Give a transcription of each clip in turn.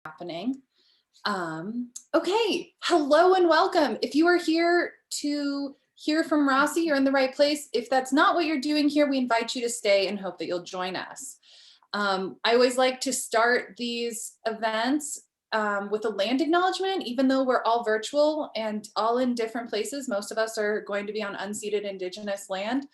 happening. Okay, hello and welcome. If you are here to hear from Rossi, you're in the right place. If that's not what you're doing here, we invite you to stay and hope that you'll join us. I always like to start these events with a land acknowledgement, even though we're all virtual and all in different places. Most of us are going to be on unceded Indigenous land.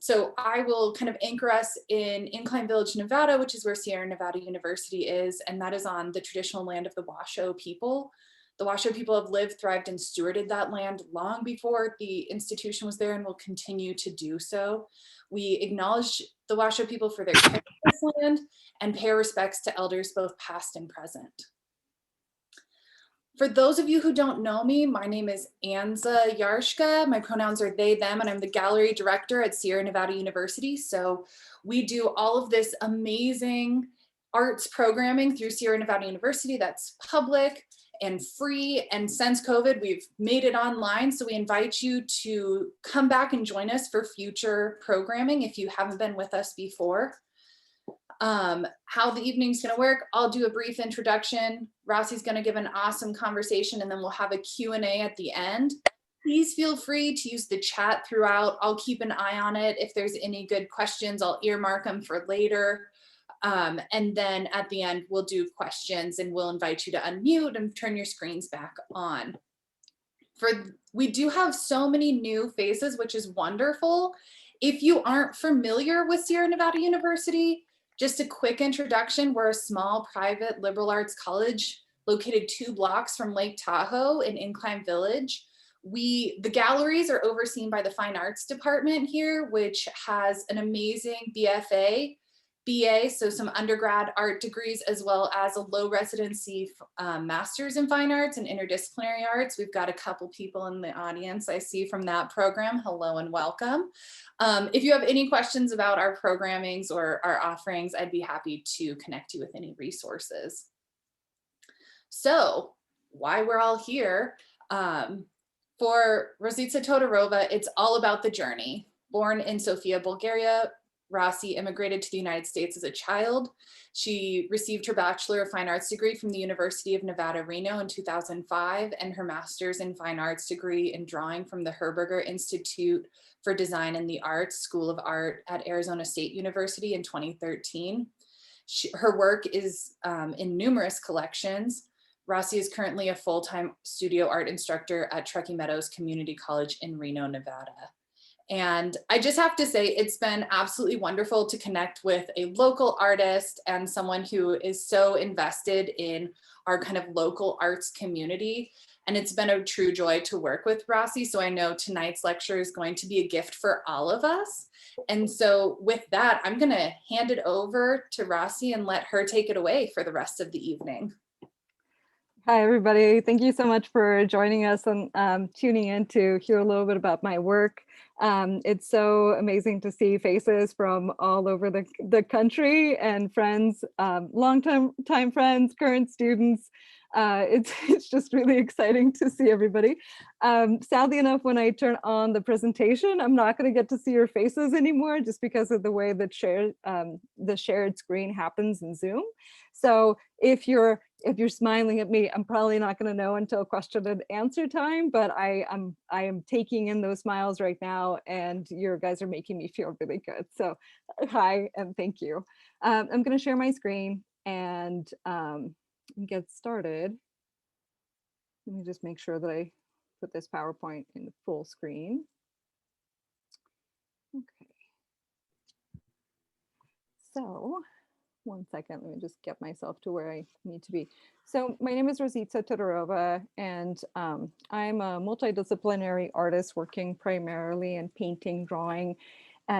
So I will kind of anchor us in Incline Village, Nevada, which is where Sierra Nevada University is, and that is on the traditional land of the Washoe people. The Washoe people have lived, thrived, and stewarded that land long before the institution was there and will continue to do so. We acknowledge the Washoe people for their care of this land and pay our respects to elders both past and present. For those of you who don't know me, my name is Anza Yarshka. My pronouns are they, them, and I'm the gallery director at Sierra Nevada University. So we do all of this amazing arts programming through Sierra Nevada University that's public and free. And since COVID, we've made it online. So we invite you to come back and join us for future programming if you haven't been with us before. How the evening's gonna work, I'll do a brief introduction. Rossi's gonna give an awesome conversation, and then we'll have a Q&A at the end. Please feel free to use the chat throughout. I'll keep an eye on it. If there's any good questions, I'll earmark them for later. And then at the end, we'll do questions and we'll invite you to unmute and turn your screens back on. We do have so many new faces, which is wonderful. If you aren't familiar with Sierra Nevada University, just a quick introduction. We're a small private liberal arts college located 2 blocks from Lake Tahoe in Incline Village. The galleries are overseen by the Fine Arts Department here, which has an amazing BFA, BA, so some undergrad art degrees, as well as a low residency master's in fine arts and interdisciplinary arts. We've got a couple people in the audience I see from that program. Hello and welcome. If you have any questions about our programmings or our offerings, I'd be happy to connect you with any resources. So why we're all here, for Rossitza Todorova, it's all about the journey. Born in Sofia, Bulgaria, Rossi immigrated to the United States as a child. She received her Bachelor of Fine Arts degree from the University of Nevada, Reno in 2005, and her Master's in Fine Arts degree in drawing from the Herberger Institute for Design and the Arts School of Art at Arizona State University in 2013. Her work is in numerous collections. Rossi is currently a full-time studio art instructor at Truckee Meadows Community College in Reno, Nevada. And I just have to say, it's been absolutely wonderful to connect with a local artist and someone who is so invested in our kind of local arts community. And it's been a true joy to work with Rossi. So I know tonight's lecture is going to be a gift for all of us. And so with that, I'm going to hand it over to Rossi and let her take it away for the rest of the evening. Hi, everybody. Thank you so much for joining us and tuning in to hear a little bit about my work. It's so amazing to see faces from all over the country and friends, long-time friends, current students. It's just really exciting to see everybody. Sadly enough, when I turn on the presentation, I'm not going to get to see your faces anymore just because of the way that the shared screen happens in Zoom. So if you're smiling at me, I'm probably not going to know until question and answer time, but I am taking in those smiles right now, and you guys are making me feel really good. So hi, and thank you. I'm going to share my screen and get started. Let me just make sure that I put this PowerPoint in the full screen. Okay. So one second, let me just get myself to where I need to be. So my name is Rossitza Todorova, and I'm a multidisciplinary artist working primarily in painting, drawing,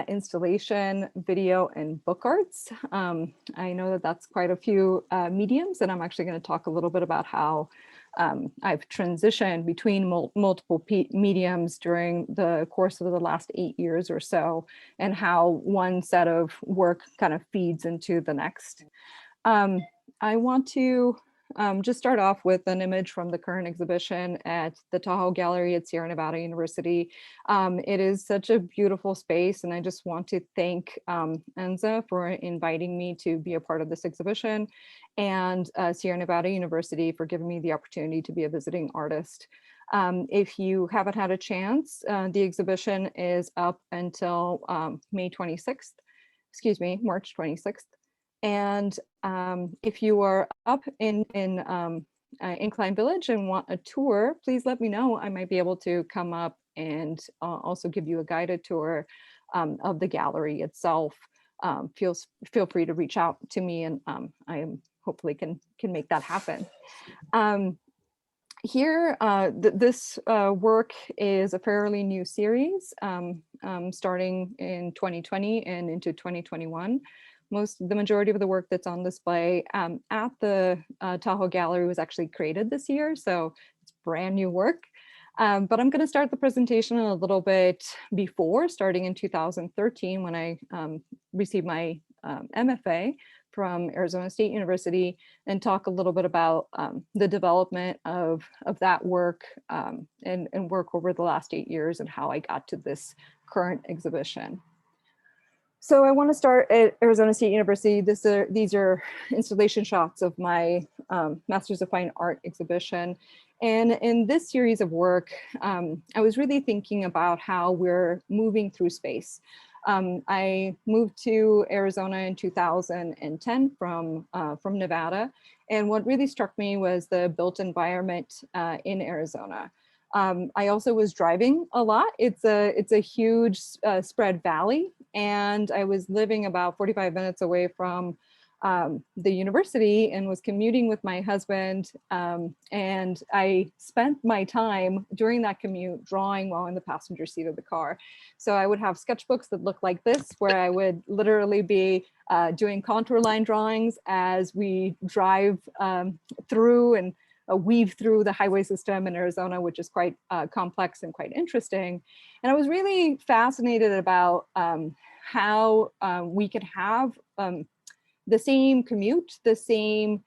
installation, video, and book arts. I know that that's quite a few mediums, and I'm actually going to talk a little bit about how I've transitioned between multiple mediums during the course of the last 8 years or so, and how one set of work kind of feeds into the next. I want to just start off with an image from the current exhibition at the Tahoe Gallery at Sierra Nevada University. It is such a beautiful space, and I just want to thank Enza for inviting me to be a part of this exhibition, and Sierra Nevada University for giving me the opportunity to be a visiting artist. If you haven't had a chance, the exhibition is up until May 26th, excuse me, March 26th. And if you are up in Incline Village and want a tour, please let me know. I might be able to come up and also give you a guided tour of the gallery itself. Feel free to reach out to me, and I hopefully can make that happen. Here, this work is a fairly new series, starting in 2020 and into 2021. The majority of the work that's on display at the Tahoe Gallery was actually created this year, so it's brand new work. But I'm going to start the presentation a little bit before, starting in 2013 when I received my MFA from Arizona State University, and talk a little bit about the development of that work and work over the last 8 years and how I got to this current exhibition. So I want to start at Arizona State University. These are installation shots of my Masters of Fine Art exhibition. And in this series of work, I was really thinking about how we're moving through space. I moved to Arizona in 2010 from Nevada. And what really struck me was the built environment in Arizona. I also was driving a lot. It's a huge spread valley, and I was living about 45 minutes away from the university and was commuting with my husband. And I spent my time during that commute drawing while in the passenger seat of the car. So I would have sketchbooks that look like this, where I would literally be doing contour line drawings as we drive through and weave through the highway system in Arizona, which is quite complex and quite interesting. And I was really fascinated about how we could have the same commute, the same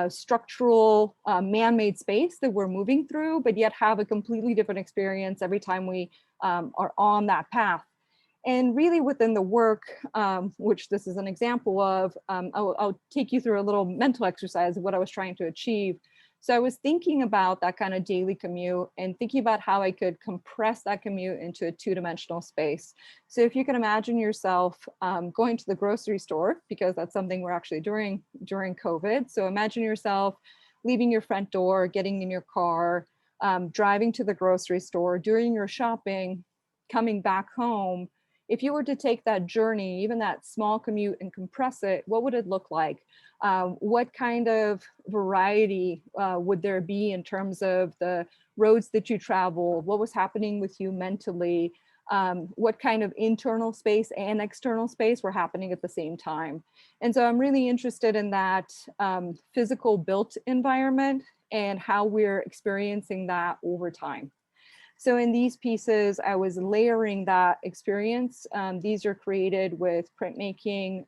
structural man-made space that we're moving through, but yet have a completely different experience every time we are on that path. And really within the work, which this is an example of, I'll take you through a little mental exercise of what I was trying to achieve. So I was thinking about that kind of daily commute and thinking about how I could compress that commute into a two-dimensional space. So if you can imagine yourself going to the grocery store, because that's something we're actually doing during COVID. So imagine yourself leaving your front door, getting in your car, driving to the grocery store, doing your shopping, coming back home. If you were to take that journey, even that small commute, and compress it, what would it look like? What kind of variety would there be in terms of the roads that you traveled? What was happening with you mentally? What kind of internal space and external space were happening at the same time? And so I'm really interested in that physical built environment and how we're experiencing that over time. So in these pieces, I was layering that experience. These are created with printmaking,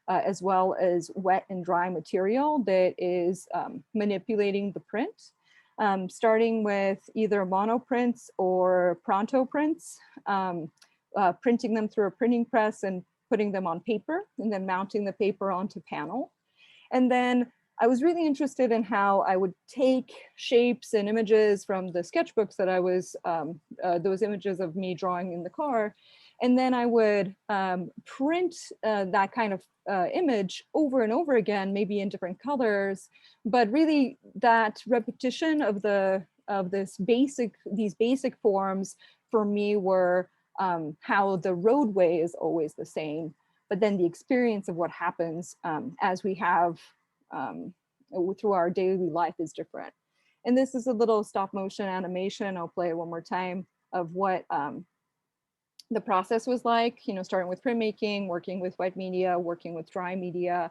as well as wet and dry material that is manipulating the print, starting with either monoprints or pronto prints, printing them through a printing press and putting them on paper, and then mounting the paper onto panel. And then I was really interested in how I would take shapes and images from the sketchbooks that I was, those images of me drawing in the car, and then I would print that kind of image over and over again, maybe in different colors, but really that repetition of these basic forms for me were how the roadway is always the same, but then the experience of what happens as we have through our daily life is different. And this is a little stop motion animation. I'll play it one more time of what the process was like, starting with printmaking, working with wet media, working with dry media,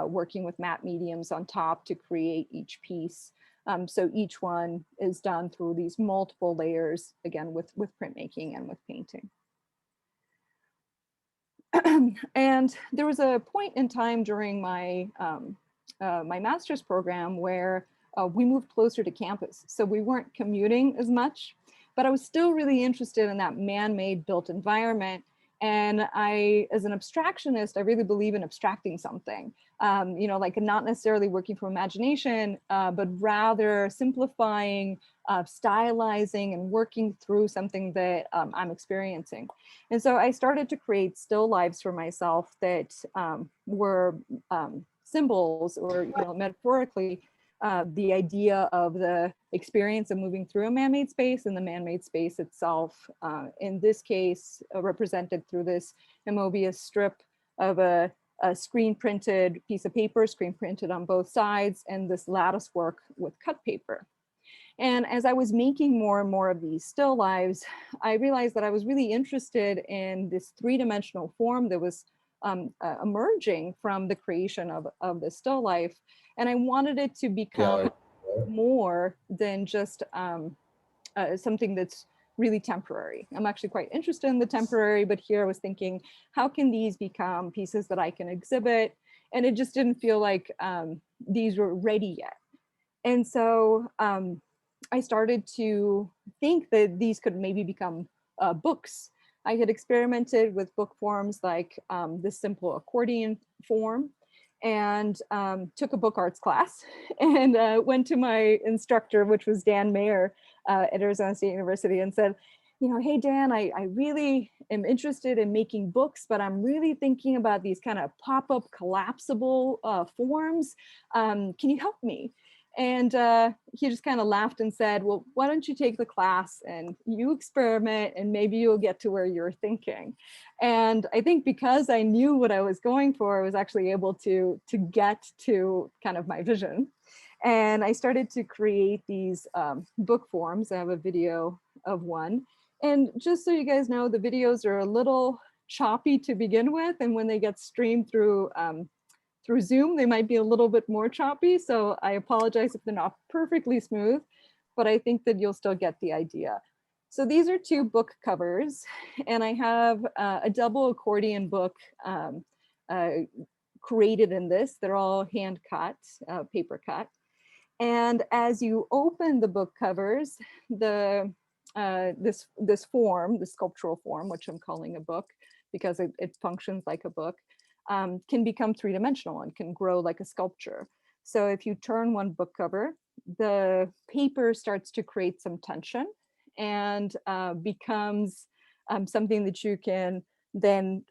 working with matte mediums on top to create each piece. So each one is done through these multiple layers, again, with printmaking and with painting. And there was a point in time during my my master's program where we moved closer to campus. So we weren't commuting as much, but I was still really interested in that man-made built environment. And I, as an abstractionist, I really believe in abstracting something, you know, like not necessarily working from imagination, but rather simplifying, stylizing and working through something that I'm experiencing. And so I started to create still lives for myself that were symbols, or, you know, metaphorically, the idea of the experience of moving through a man-made space and the man-made space itself, in this case, represented through this Mobius strip of a screen printed piece of paper, screen printed on both sides, and this lattice work with cut paper. And as I was making more and more of these still lives, I realized that I was really interested in this three-dimensional form that was emerging from the creation of the still life. And I wanted it to become more than just something that's really temporary. I'm actually quite interested in the temporary, but here I was thinking, how can these become pieces that I can exhibit? And it just didn't feel like these were ready yet. And so I started to think that these could maybe become books. I had experimented with book forms like this simple accordion form, and took a book arts class, and went to my instructor, which was Dan Mayer at Arizona State University, and said, you know, hey, Dan, I really am interested in making books, but I'm really thinking about these kind of pop-up collapsible forms. Can you help me? And he just kind of laughed and said, well, why don't you take the class and you experiment and maybe you'll get to where you're thinking. And I think because I knew what I was going for, I was actually able to get to kind of my vision. And I started to create these book forms. I have a video of one. And just so you guys know, the videos are a little choppy to begin with. And when they get streamed through Zoom, they might be a little bit more choppy. So I apologize if they're not perfectly smooth, but I think that you'll still get the idea. So these are two book covers, and I have a double accordion book created in this. They're all hand cut, paper cut. And as you open the book covers, this form, the sculptural form, which I'm calling a book because it functions like a book, can become three-dimensional and can grow like a sculpture. So if you turn one book cover, the paper starts to create some tension and becomes something that you can then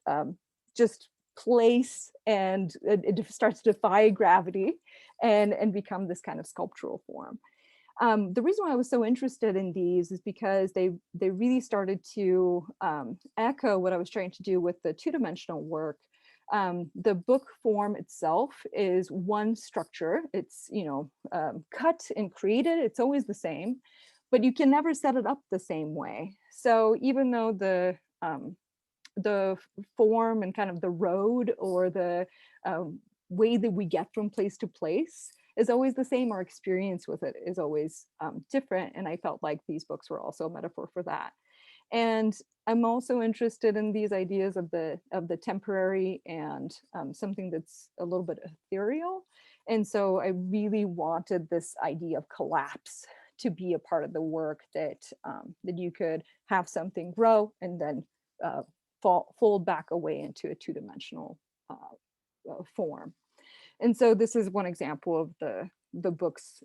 just place, and it starts to defy gravity and become this kind of sculptural form. The reason why I was so interested in these is because they really started to echo what I was trying to do with the two-dimensional work. The book form itself is one structure. It's, you know, cut and created. It's always the same, but you can never set it up the same way. So even though the form and kind of the road or the way that we get from place to place is always the same, our experience with it is always different. And I felt like these books were also a metaphor for that. And I'm also interested in these ideas of the temporary and something that's a little bit ethereal. And so I really wanted this idea of collapse to be a part of the work, that that you could have something grow and then fold back away into a two-dimensional form. And so this is one example of the books,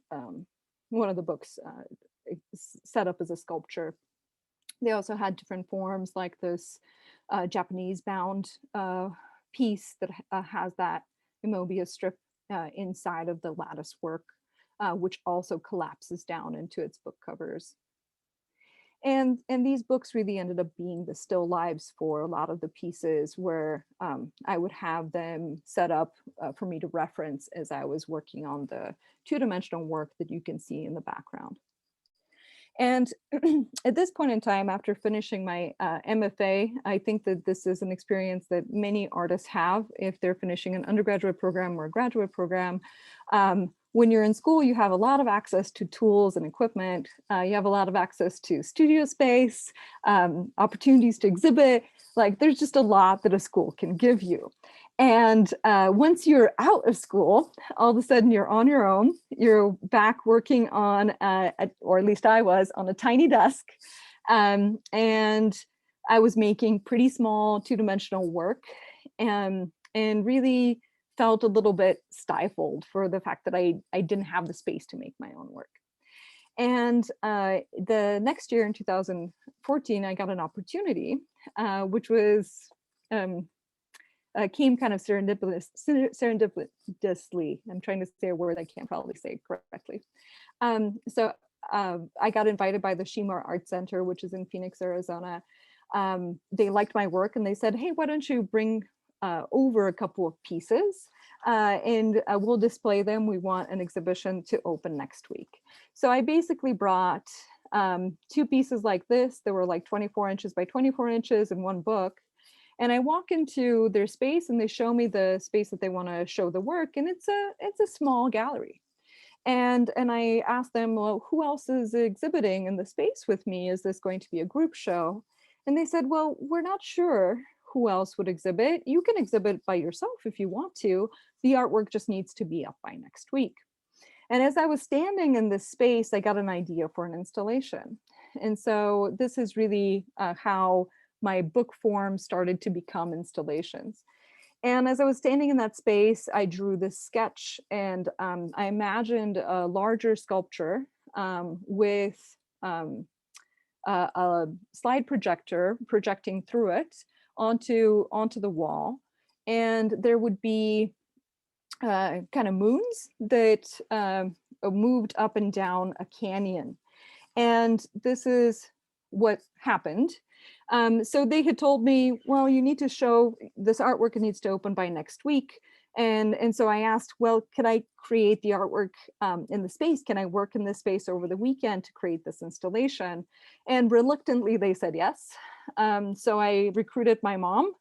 one of the books set up as a sculpture. They also had different forms, like this Japanese bound piece that has that Mobius strip inside of the lattice work, which also collapses down into its book covers. And these books really ended up being the still lives for a lot of the pieces, where I would have them set up for me to reference as I was working on the two-dimensional work that you can see in the background. And at this point in time, after finishing my MFA, I think that this is an experience that many artists have if they're finishing an undergraduate program or a graduate program. When you're in school, you have a lot of access to tools and equipment. You have a lot of access to studio space, opportunities to exhibit. Like, there's just a lot that a school can give you. And once you're out of school, all of a sudden you're on your own. You're back working on, or at least I was, on a tiny desk. And I was making pretty small two-dimensional work, and really felt a little bit stifled for the fact that I didn't have the space to make my own work. And the next year in 2014, I got an opportunity, which was came kind of serendipitously. I'm trying to say a word I can't probably say correctly. So I got invited by the Shemar Art Center, which is in Phoenix, Arizona. They liked my work and they said, hey, why don't you bring over a couple of pieces and we'll display them. We want an exhibition to open next week. So I basically brought two pieces like this. They were like 24 inches by 24 inches in one book. And I walk into their space and they show me the space that they want to show the work. And it's a small gallery. And I asked them, well, who else is exhibiting in the space with me? Is this going to be a group show? And they said, well, we're not sure who else would exhibit. You can exhibit by yourself if you want to. The artwork just needs to be up by next week. And as I was standing in this space, I got an idea for an installation. And so this is really how my book form started to become installations. And as I was standing in that space, I drew this sketch, and I imagined a larger sculpture with a slide projector projecting through it onto the wall. And there would be kind of moons that moved up and down a canyon. And this is what happened. So they had told me, well, you need to show this artwork, it needs to open by next week. And so I asked, well, could I create the artwork in the space? Can I work in this space over the weekend to create this installation? And reluctantly, they said yes. So I recruited my mom,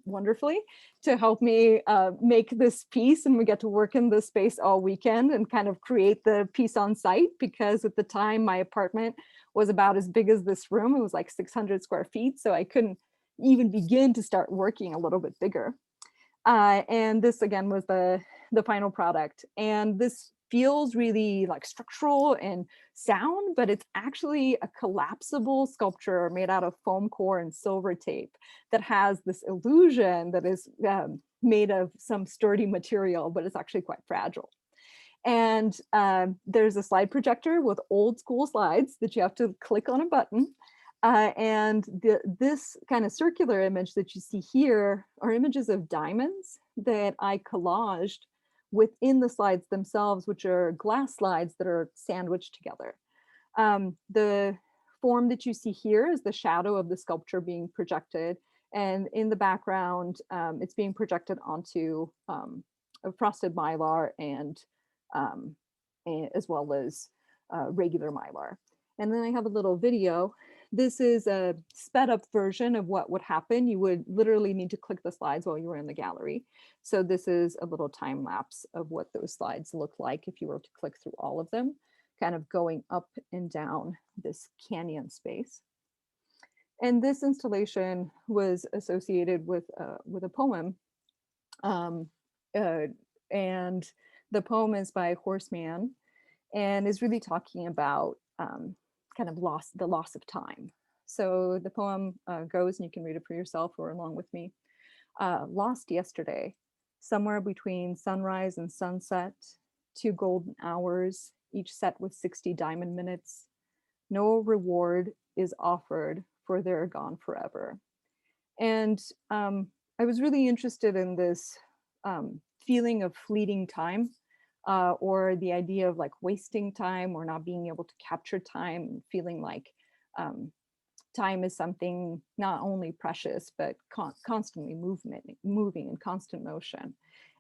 wonderfully, to help me make this piece, and we get to work in this space all weekend and kind of create the piece on site, because at the time my apartment was about as big as this room. It was like 600 square feet, so I couldn't even begin to start working a little bit bigger. And this again was the final product. And this feels really like structural and sound, but it's actually a collapsible sculpture made out of foam core and silver tape that has this illusion that is made of some sturdy material, but it's actually quite fragile. And there's a slide projector with old school slides that you have to click on a button. And this kind of circular image that you see here are images of diamonds that I collaged within the slides themselves, which are glass slides that are sandwiched together. The form that you see here is the shadow of the sculpture being projected. And in the background, it's being projected onto a frosted mylar and as well as regular mylar. And then I have a little video. This is a sped up version of what would happen. You would literally need to click the slides while you were in the gallery. So this is a little time lapse of what those slides look like if you were to click through all of them, kind of going up and down this canyon space. And this installation was associated with a poem. And the poem is by Horseman and is really talking about kind of the loss of time. So the poem goes, and you can read it for yourself or along with me. Lost yesterday, somewhere between sunrise and sunset, 2 golden hours, each set with 60 diamond minutes. No reward is offered, for they're gone forever. And I was really interested in this feeling of fleeting time, or the idea of like wasting time or not being able to capture time, feeling like time is something not only precious, but constantly moving in constant motion.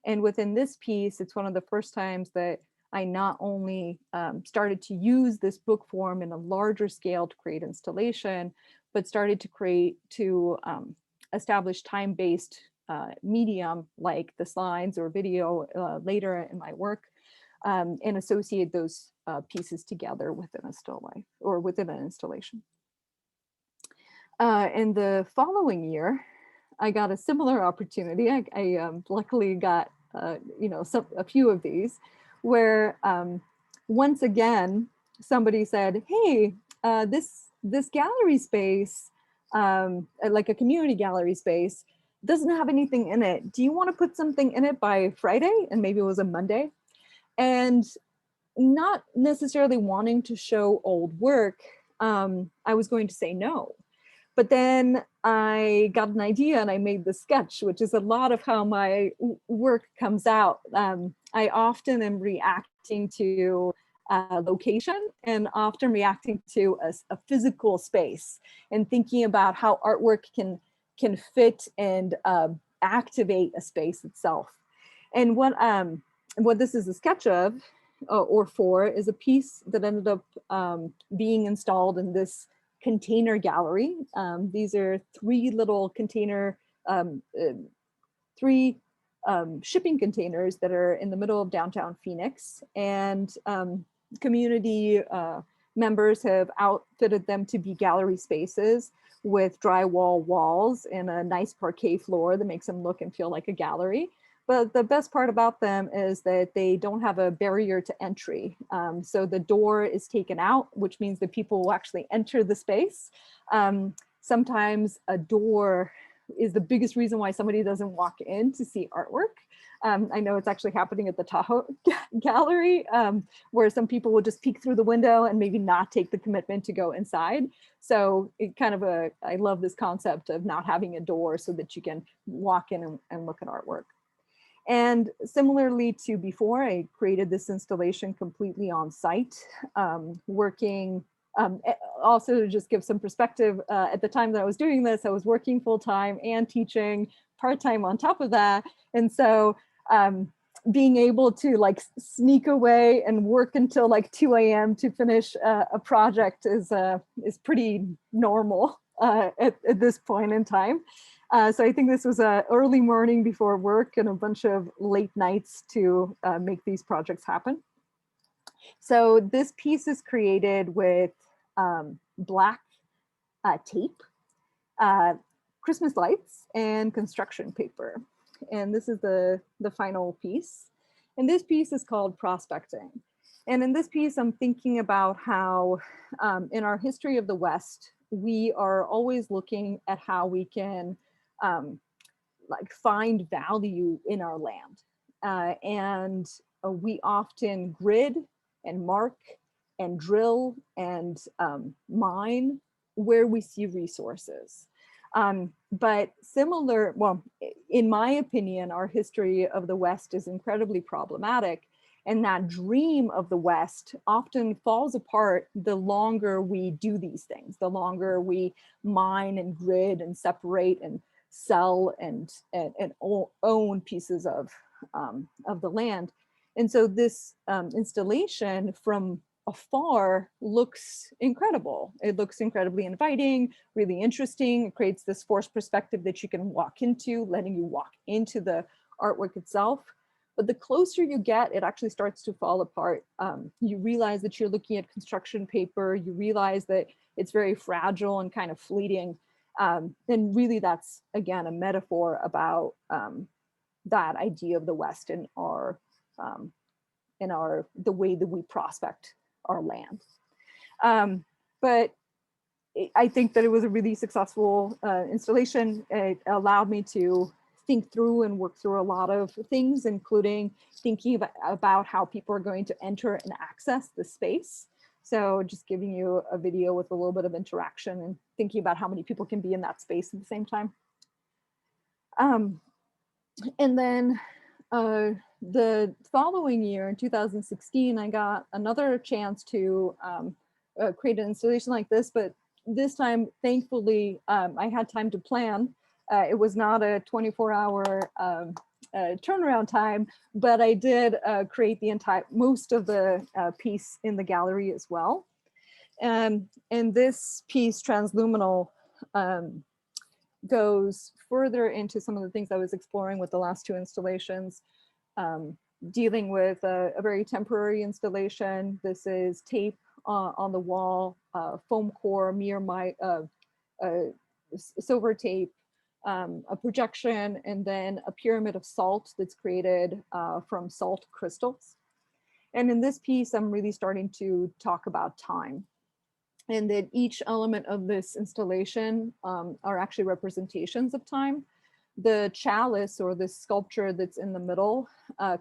And within this piece, it's one of the first times that I not only started to use this book form in a larger scale to create installation, but started to establish time-based medium like the slides or video later in my work, and associate those pieces together within a still life or within an installation. In the following year, I got a similar opportunity. I luckily got a few of these where once again somebody said, "Hey, this gallery space, like a community gallery space, doesn't have anything in it. Do you want to put something in it by Friday?" And maybe it was a Monday. And not necessarily wanting to show old work, I was going to say no. But then I got an idea and I made the sketch, which is a lot of how my work comes out. I often am reacting to location and often reacting to a physical space and thinking about how artwork can fit and activate a space itself. And what this is a sketch of or for is a piece that ended up being installed in this container gallery. These are three little container, three shipping containers that are in the middle of downtown Phoenix, and community members have outfitted them to be gallery spaces with drywall walls and a nice parquet floor that makes them look and feel like a gallery. But the best part about them is that they don't have a barrier to entry. So the door is taken out, which means that people will actually enter the space. Sometimes a door is the biggest reason why somebody doesn't walk in to see artwork. I know it's actually happening at the Tahoe Gallery, where some people will just peek through the window and maybe not take the commitment to go inside. So it kind of I love this concept of not having a door so that you can walk in and look at artwork. And similarly to before, I created this installation completely on site, working, also to just give some perspective, at the time that I was doing this, I was working full-time and teaching part-time on top of that. And so being able to like sneak away and work until like 2 a.m. to finish a project is pretty normal at this point in time. So I think this was an early morning before work and a bunch of late nights to make these projects happen. So this piece is created with black tape, Christmas lights, and construction paper. And this is the final piece. And this piece is called Prospecting. And in this piece, I'm thinking about how in our history of the West, we are always looking at how we can like find value in our land. And we often grid and mark and drill and mine where we see resources. But similar, well, in my opinion, our history of the West is incredibly problematic. And that dream of the West often falls apart the longer we do these things, the longer we mine and grid and separate and sell and own pieces of the land. And so this installation from afar looks incredible. It looks incredibly inviting, really interesting. It creates this forced perspective that you can walk into, letting you walk into the artwork itself. But the closer you get, it actually starts to fall apart. You realize that you're looking at construction paper. You realize that it's very fragile and kind of fleeting. And really that's, again, a metaphor about that idea of the West and the way that we prospect our land. But I think that it was a really successful installation. It allowed me to think through and work through a lot of things, including thinking about how people are going to enter and access the space. So just giving you a video with a little bit of interaction and thinking about how many people can be in that space at the same time. And then the following year, in 2016, I got another chance to create an installation like this, but this time, thankfully, I had time to plan. It was not a 24-hour turnaround time, but I did create most of the piece in the gallery as well. And this piece, Transluminal, goes further into some of the things I was exploring with the last two installations, dealing with a very temporary installation. This is tape on the wall, foam core, silver tape, a projection, and then a pyramid of salt that's created from salt crystals. And in this piece, I'm really starting to talk about time, and that each element of this installation are actually representations of time. The chalice, or the sculpture that's in the middle,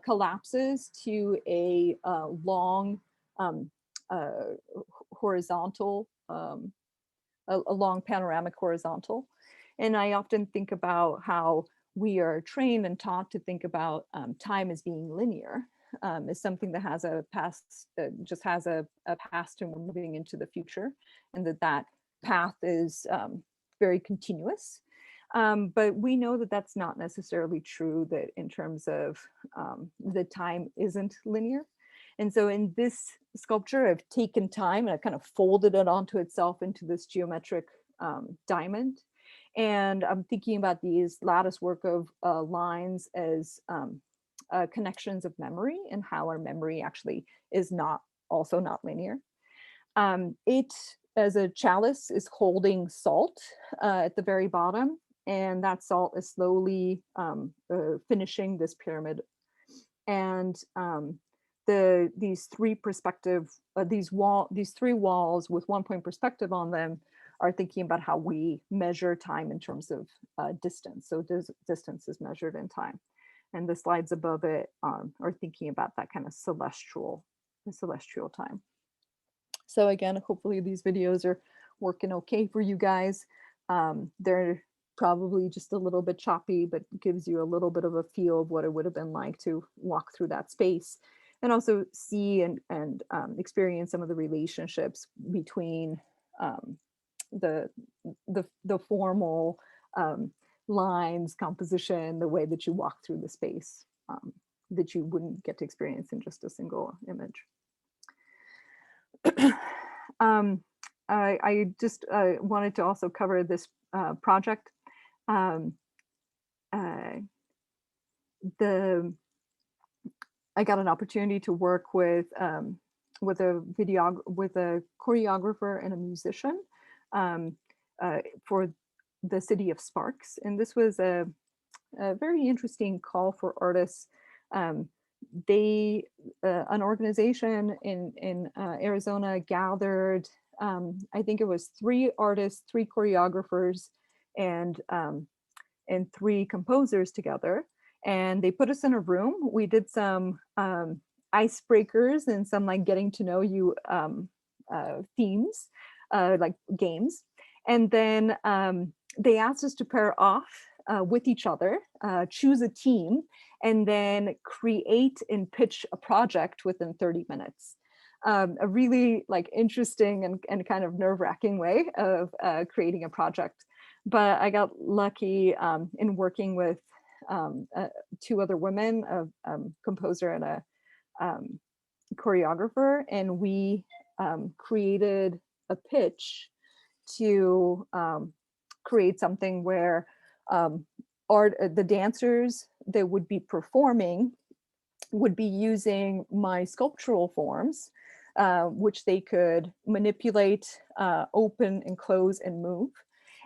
collapses to a long horizontal, a long panoramic horizontal. And I often think about how we are trained and taught to think about time as being linear, as something that has a past, just has a past, and we're moving into the future, and that path is very continuous. But we know that that's not necessarily true, that in terms of the time isn't linear. And so in this sculpture, I've taken time and I've kind of folded it onto itself into this geometric diamond. And I'm thinking about these lattice work of lines as connections of memory, and how our memory actually is also not linear. It, as a chalice, is holding salt at the very bottom, and that salt is slowly finishing this pyramid. And these three walls with 1 point perspective on them are thinking about how we measure time in terms of distance. So distance is measured in time. And the slides above it are thinking about that kind of celestial time. So again, hopefully these videos are working okay for you guys. They're probably just a little bit choppy, but gives you a little bit of a feel of what it would have been like to walk through that space, and also see and experience some of the relationships between the formal lines, composition, the way that you walk through the space, that you wouldn't get to experience in just a single image. I just wanted to also cover this project. I got an opportunity to work with a choreographer and a musician for the city of Sparks, and this was a very interesting call for artists. An organization in Arizona gathered, I think it was 3 artists, 3 choreographers, and 3 composers together, and they put us in a room. We did some icebreakers and some like getting to know you themes, like games, and then they asked us to pair off with each other, choose a team, and then create and pitch a project within 30 minutes. A really like interesting and kind of nerve-wracking way of creating a project. But I got lucky in working with 2 other women, a composer and a choreographer, and we created a pitch to create something where the dancers that would be performing would be using my sculptural forms, which they could manipulate, open and close and move.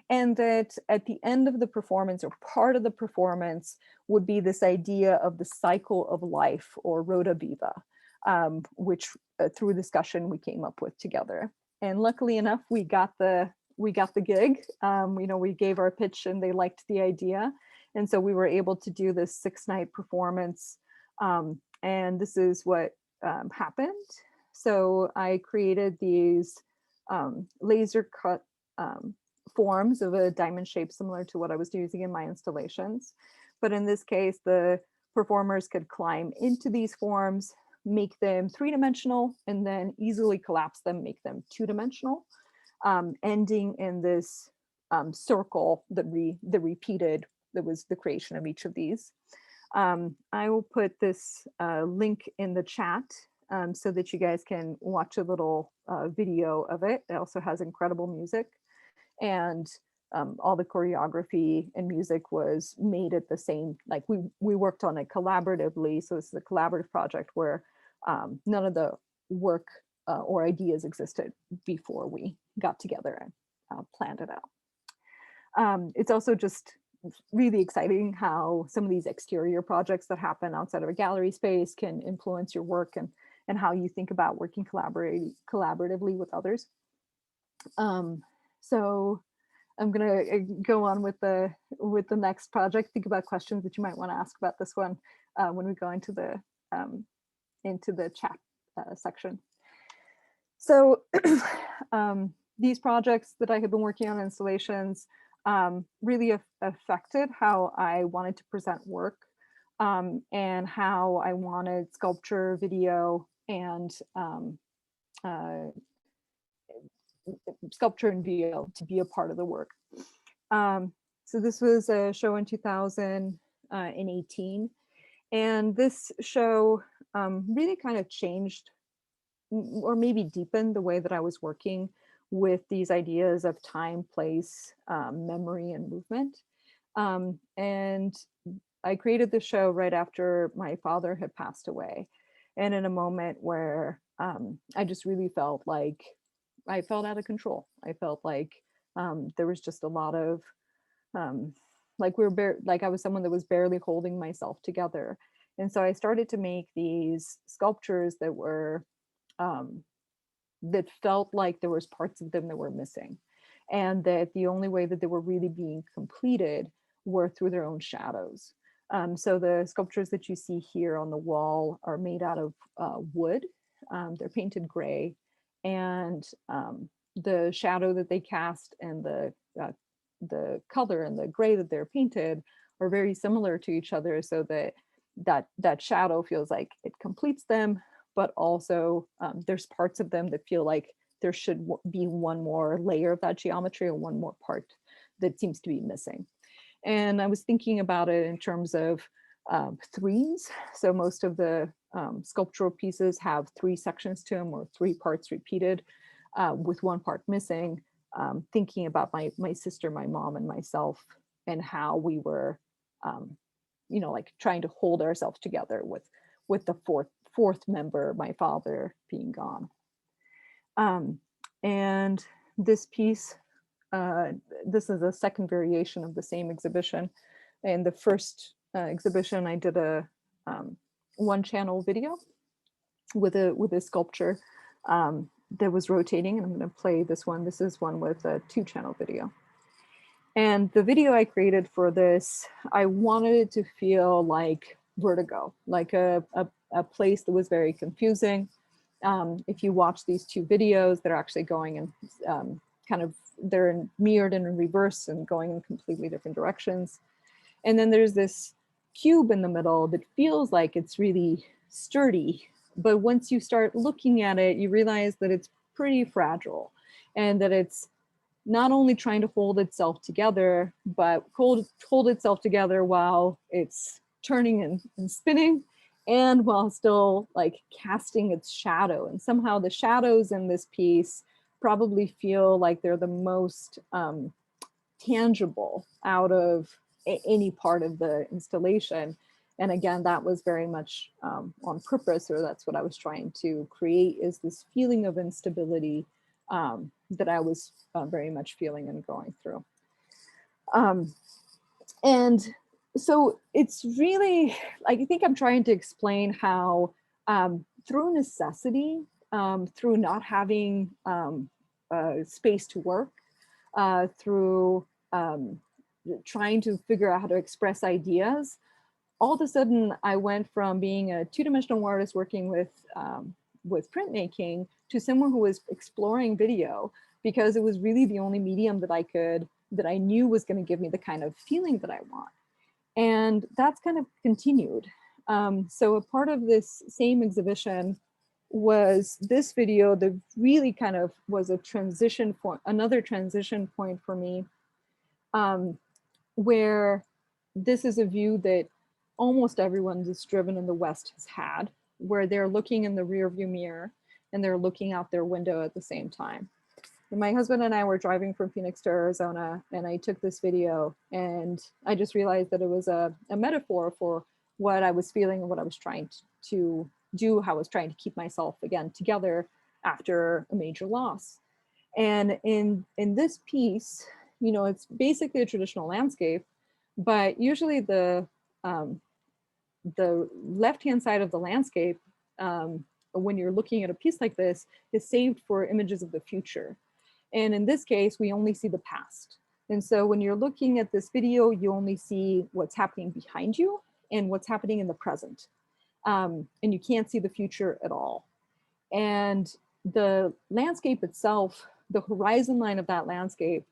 And that at the end of the performance, or part of the performance, would be this idea of the cycle of life, or Rotovita, which through discussion we came up with together. And luckily enough, we got the gig. We gave our pitch and they liked the idea. And so we were able to do this 6-night performance. And this is what happened. So I created these laser cut forms of a diamond shape, similar to what I was using in my installations. But in this case, the performers could climb into these forms, make them 3-dimensional, and then easily collapse them, make them 2-dimensional, ending in this circle that repeated, that was the creation of each of these. I will put this link in the chat so that you guys can watch a little video of it. It also has incredible music, and all the choreography and music was made at the same, like we worked on it collaboratively. So it's a collaborative project where none of the work or ideas existed before we got together and planned it out. It's also just really exciting how some of these exterior projects that happen outside of a gallery space can influence your work and how you think about working collaboratively with others. So I'm gonna go on with the next project. Think about questions that you might want to ask about this one when we go into the chat section. So these projects that I have been working on, installations, really affected how I wanted to present work, and how I wanted sculpture, video, and sculpture and video to be a part of the work. So this was a show in 2018, and this show really kind of changed, or maybe deepened, the way that I was working with these ideas of time, place, memory, and movement. And I created the show right after my father had passed away, and in a moment where I just really felt like I felt out of control. I felt like there was just a lot of like like I was someone that was barely holding myself together. And so I started to make these sculptures that were that felt like there was parts of them that were missing, and that the only way that they were really being completed were through their own shadows. So the sculptures that you see here on the wall are made out of wood. They're painted gray, and the shadow that they cast and the color and the gray that they're painted are very similar to each other, so that shadow feels like it completes them, but also there's parts of them that feel like there should be one more layer of that geometry, or one more part that seems to be missing. And I was thinking about it in terms of threes. So most of the sculptural pieces have three sections to them, or three parts repeated with one part missing. Thinking about my sister, my mom, and myself, and how we were, like trying to hold ourselves together with the fourth member, my father, being gone. And this piece, this is a second variation of the same exhibition. In the first exhibition, I did a one-channel video with a sculpture that was rotating, and I'm going to play this one. This is one with a two-channel video. And the video I created for this, I wanted it to feel like vertigo, like a place that was very confusing. If you watch these two videos, they're actually going in they're mirrored and in reverse and going in completely different directions. And then there's this cube in the middle that feels like it's really sturdy, but once you start looking at it, you realize that it's pretty fragile, and that it's not only trying to hold itself together, but hold itself together while it's turning and spinning, and while still like casting its shadow. And somehow the shadows in this piece probably feel like they're the most tangible out of any part of the installation. And again, that was very much on purpose, or that's what I was trying to create, is this feeling of instability that I was very much feeling and going through. And so it's really, I think I'm trying to explain how through necessity, through not having space to work, through trying to figure out how to express ideas, all of a sudden I went from being a two-dimensional artist working with printmaking to someone who was exploring video, because it was really the only medium that I knew was going to give me the kind of feeling that I want. And that's kind of continued. So a part of this same exhibition was this video that really kind of was a transition point, another transition point for me, where this is a view that almost everyone that's driven in the West has had, where they're looking in the rear view mirror and they're looking out their window at the same time. And my husband and I were driving from Phoenix to Arizona, and I took this video, and I just realized that it was a metaphor for what I was feeling and what I was trying to do, how I was trying to keep myself again together after a major loss. And in this piece, it's basically a traditional landscape, But usually um, the left-hand side of the landscape, when you're looking at a piece like this, is saved for images of the future. And in this case, we only see the past. And so when you're looking at this video, you only see what's happening behind you and what's happening in the present. And you can't see the future at all. And the landscape itself, the horizon line of that landscape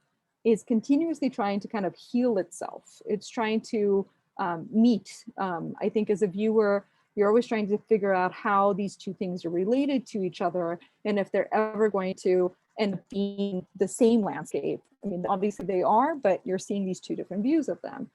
is continuously trying to kind of heal itself. It's trying to meet. I think as a viewer, you're always trying to figure out how these two things are related to each other and if they're ever going to end up being the same landscape. I mean, obviously they are, but you're seeing these two different views of them.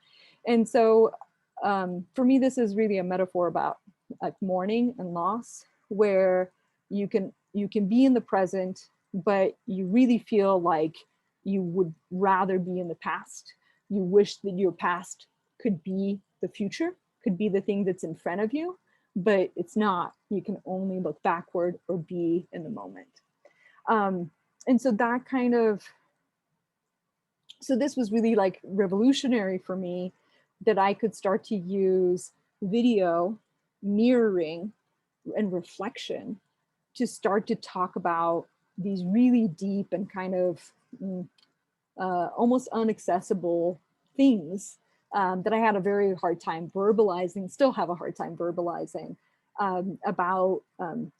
And so for me, this is really a metaphor about like mourning and loss, where you can be in the present, but you really feel like you would rather be in the past. You wish that your past could be the future, could be the thing that's in front of you, but it's not. You can only look backward or be in the moment. And so that kind of, so this was really like revolutionary for me, that I could start to use video, mirroring, and reflection to start to talk about these really deep and kind of almost inaccessible things that I had a very hard time verbalizing, still have a hard time verbalizing about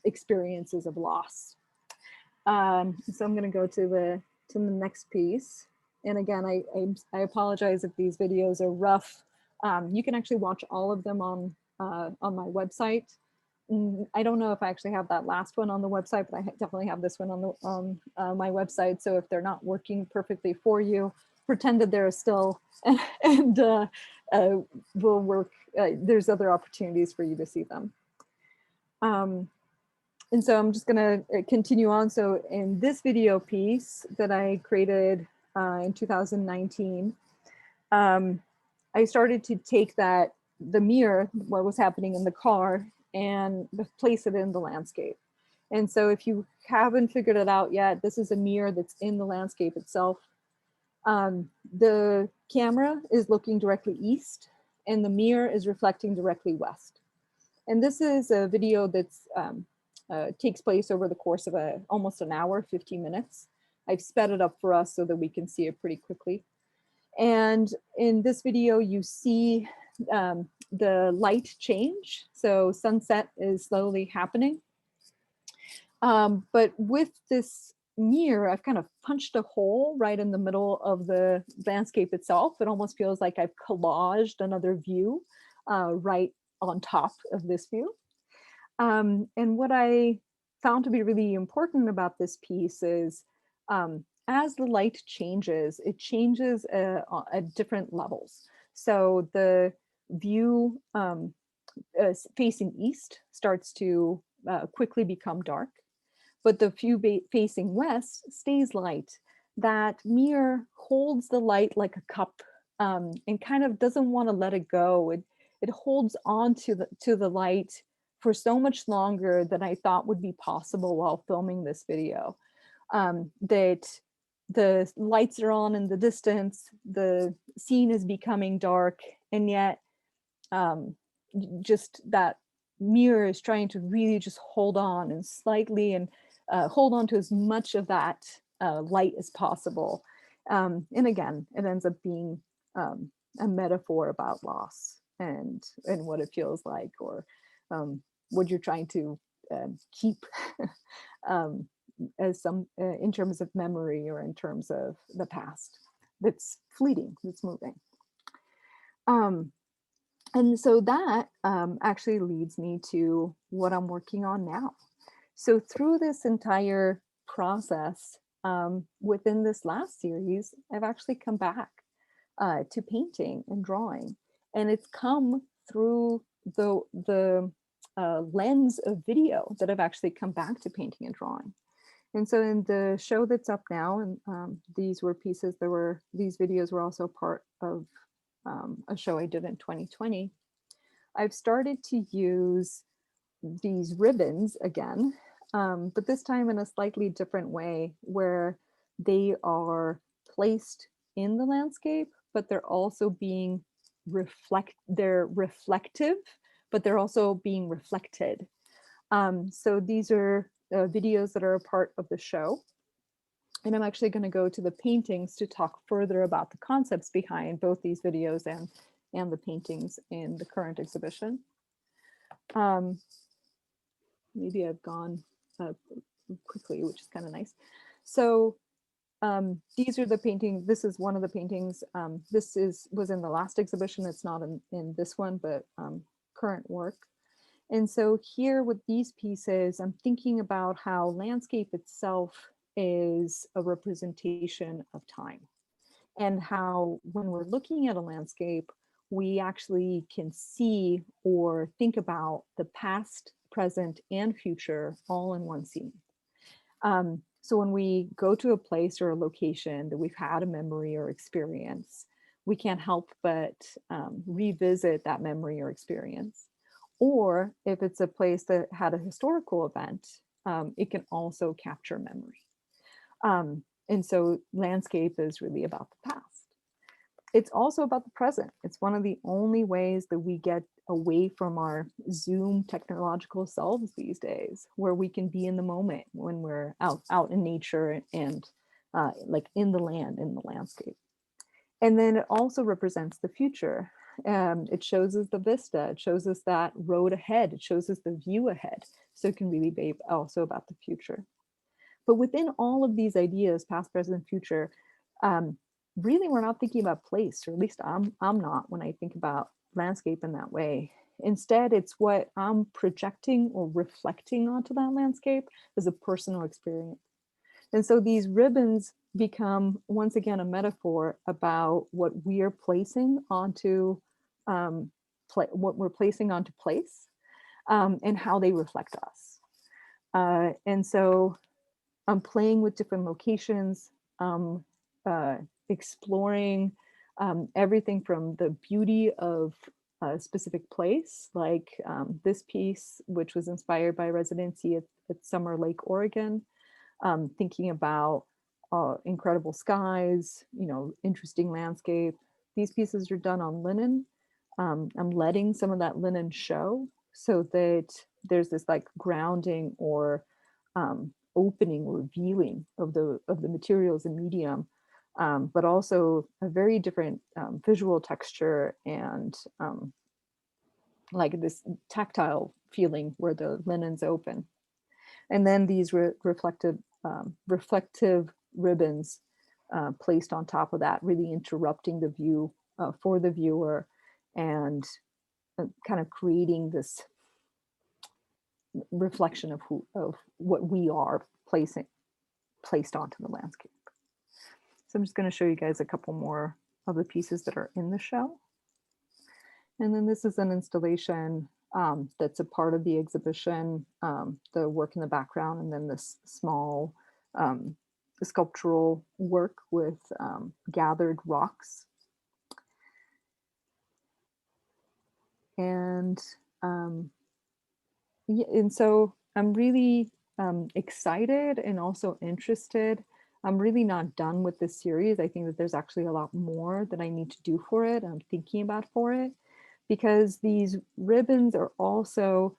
experiences of loss. So I'm going to go to the next piece. And again, I apologize if these videos are rough. You can actually watch all of them on my website. I don't know if I actually have that last one on the website, but I definitely have this one on my website. So if they're not working perfectly for you, pretend that they're still, and will work. There's other opportunities for you to see them. And so I'm just going to continue on. So in this video piece that I created in 2019, I started to take the mirror, what was happening in the car, and place it in the landscape. And so if you haven't figured it out yet, this is a mirror that's in the landscape itself. The camera is looking directly east, and the mirror is reflecting directly west. And this is a video that's takes place over the course of almost an hour, 15 minutes. I've sped it up for us so that we can see it pretty quickly. And in this video, you see the light change. So sunset is slowly happening. But with this mirror, I've kind of punched a hole right in the middle of the landscape itself. It almost feels like I've collaged another view right on top of this view. And what I found to be really important about this piece is as the light changes, it changes at different levels. So the view facing east starts to quickly become dark, but the view facing west stays light. That mirror holds the light like a cup and kind of doesn't want to let it go. It holds on to the light for so much longer than I thought would be possible while filming this video. That the lights are on in the distance, the scene is becoming dark, and yet just that mirror is trying to really just hold on and slightly and hold on to as much of that light as possible. And again, it ends up being a metaphor about loss and what it feels like, or what you're trying to keep as some in terms of memory or in terms of the past that's fleeting, that's moving. And so that actually leads me to what I'm working on now. So through this entire process, within this last series, I've actually come back to painting and drawing, and it's come through the lens of video that I've actually come back to painting and drawing. And so in the show that's up now, and these were pieces that were, these videos were also part of a show I did in 2020. I've started to use these ribbons again, but this time in a slightly different way, where they are placed in the landscape, but they're also being they're reflective, but they're also being reflected. So these are videos that are a part of the show. And I'm actually going to go to the paintings to talk further about the concepts behind both these videos and the paintings in the current exhibition. Maybe I've gone quickly, which is kind of nice. So these are the paintings. This is one of the paintings. This was in the last exhibition. It's not in this one, but current work. And so here with these pieces, I'm thinking about how landscape itself is a representation of time, and how when we're looking at a landscape, we actually can see or think about the past, present, and future all in one scene. So when we go to a place or a location that we've had a memory or experience, we can't help but revisit that memory or experience. Or if it's a place that had a historical event, it can also capture memory. And so landscape is really about the past. It's also about the present. It's one of the only ways that we get away from our Zoom technological selves these days, where we can be in the moment when we're out in nature and like in the land, in the landscape. And then it also represents the future. It shows us the vista. It shows us that road ahead. It shows us the view ahead. So it can really be also about the future. But within all of these ideas, past, present, future, really we're not thinking about place, or at least I'm not when I think about landscape in that way. Instead, it's what I'm projecting or reflecting onto that landscape as a personal experience. And so these ribbons become, once again, a metaphor about what we're placing onto what we're placing onto place, and how they reflect us. And so I'm playing with different locations, exploring everything from the beauty of a specific place, like this piece, which was inspired by residency at Summer Lake, Oregon, thinking about incredible skies, interesting landscape. These pieces are done on linen. I'm letting some of that linen show so that there's this like grounding or opening, revealing of the materials and medium, but also a very different visual texture and like this tactile feeling where the linen's open. And then these reflective ribbons placed on top of that, really interrupting the view for the viewer, and kind of creating this reflection of what we are placed onto the landscape. So I'm just going to show you guys a couple more of the pieces that are in the show. And then this is an installation that's a part of the exhibition, the work in the background, and then this small sculptural work with gathered rocks. And yeah, and so I'm really excited and also interested. I'm really not done with this series. I think that there's actually a lot more that I need to do for it. I'm thinking about for it, because these ribbons are also,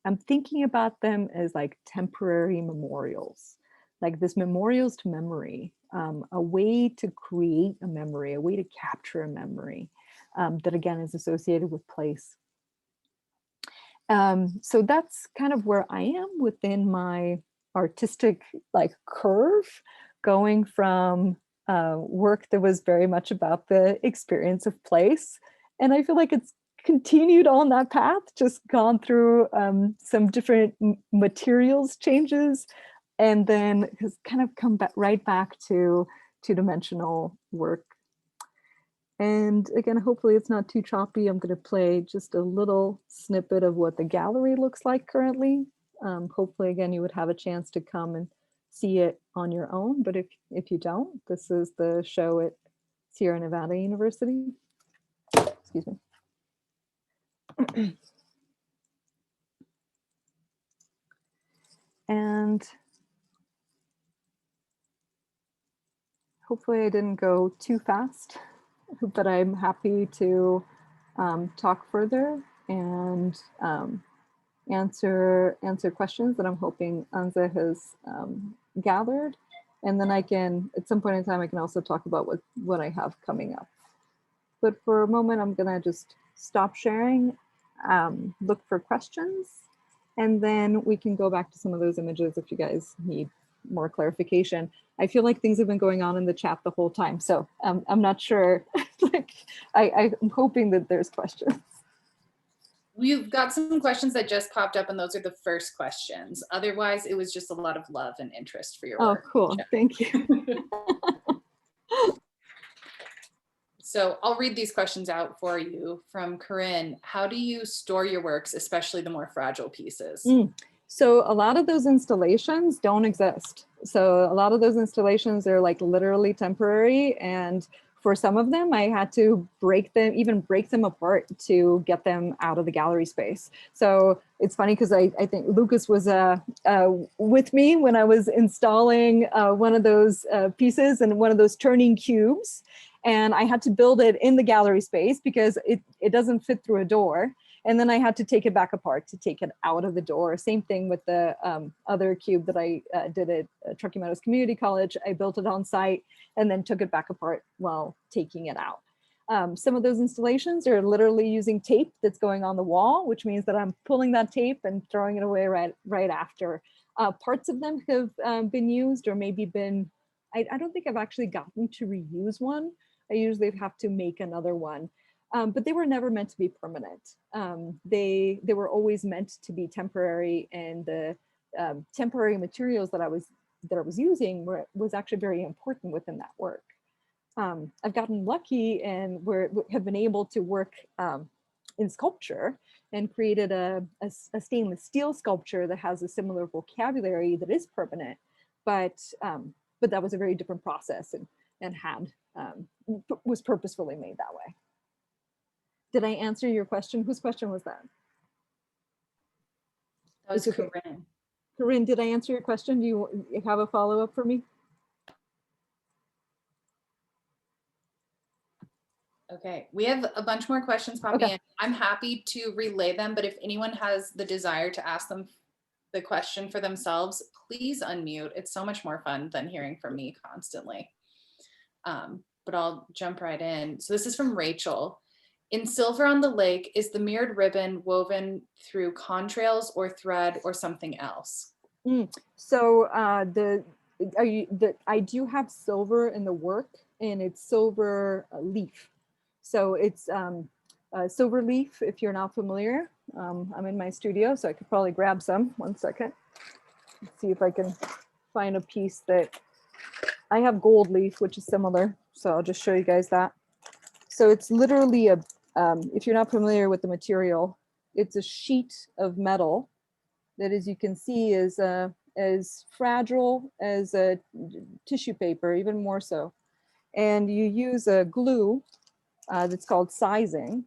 I'm thinking about them as like temporary memorials, like this memorials to memory, a way to create a memory, a way to capture a memory that again is associated with place. So that's kind of where I am within my artistic like curve, going from work that was very much about the experience of place. And I feel like it's continued on that path, just gone through some different materials changes, and then has kind of come back right back to two-dimensional work. And again, hopefully it's not too choppy. I'm going to play just a little snippet of what the gallery looks like currently. Hopefully, again, you would have a chance to come and see it on your own. But if you don't, this is the show at Sierra Nevada University. Excuse me. And hopefully I didn't go too fast. but I'm happy to talk further and answer questions that I'm hoping Anza has gathered. And then I can, at some point in time, I can also talk about what I have coming up. But for a moment, I'm gonna just stop sharing, look for questions, and then we can go back to some of those images if you guys need more clarification. I feel like things have been going on in the chat the whole time, so I'm not sure. Like, I'm hoping that there's questions. We've got some questions that just popped up, and those are the first questions. Otherwise, it was just a lot of love and interest for your Oh, work. cool. Thank you. So I'll read these questions out for you from Corinne. How do you store your works, especially the more fragile pieces? So a lot of those installations don't exist. So a lot of those installations are like literally temporary, and for some of them, I had to break them apart to get them out of the gallery space. So it's funny because I think Lucas was with me when I was installing one of those pieces and one of those turning cubes. And I had to build it in the gallery space because it doesn't fit through a door. And then I had to take it back apart to take it out of the door. Same thing with the other cube that I did at Truckee Meadows Community College. I built it on site and then took it back apart while taking it out. Some of those installations are literally using tape that's going on the wall, which means that I'm pulling that tape and throwing it away right after. Parts of them have been used or maybe been, I don't think I've actually gotten to reuse one. I usually have to make another one. But they were never meant to be permanent. They were always meant to be temporary, and the temporary materials that I was using was actually very important within that work. I've gotten lucky and have been able to work in sculpture and created a stainless steel sculpture that has a similar vocabulary that is permanent, but that was a very different process and was purposefully made that way. Did I answer your question? Whose question was that? That was Corinne. Corinne, did I answer your question? Do you have a follow-up for me? Okay, we have a bunch more questions popping in. I'm happy to relay them, but if anyone has the desire to ask them the question for themselves, please unmute. It's so much more fun than hearing from me constantly. But I'll jump right in. So this is from Rachel. In Silver on the Lake, is the mirrored ribbon woven through contrails or thread or something else? So I do have silver in the work, and it's silver leaf. So it's silver leaf, if you're not familiar. I'm in my studio, so I could probably grab some. 1 second. Let's see if I can find a piece that I have gold leaf, which is similar. So I'll just show you guys that. So it's literally if you're not familiar with the material, it's a sheet of metal that, as you can see, is as fragile as a tissue paper, even more so. And you use a glue that's called sizing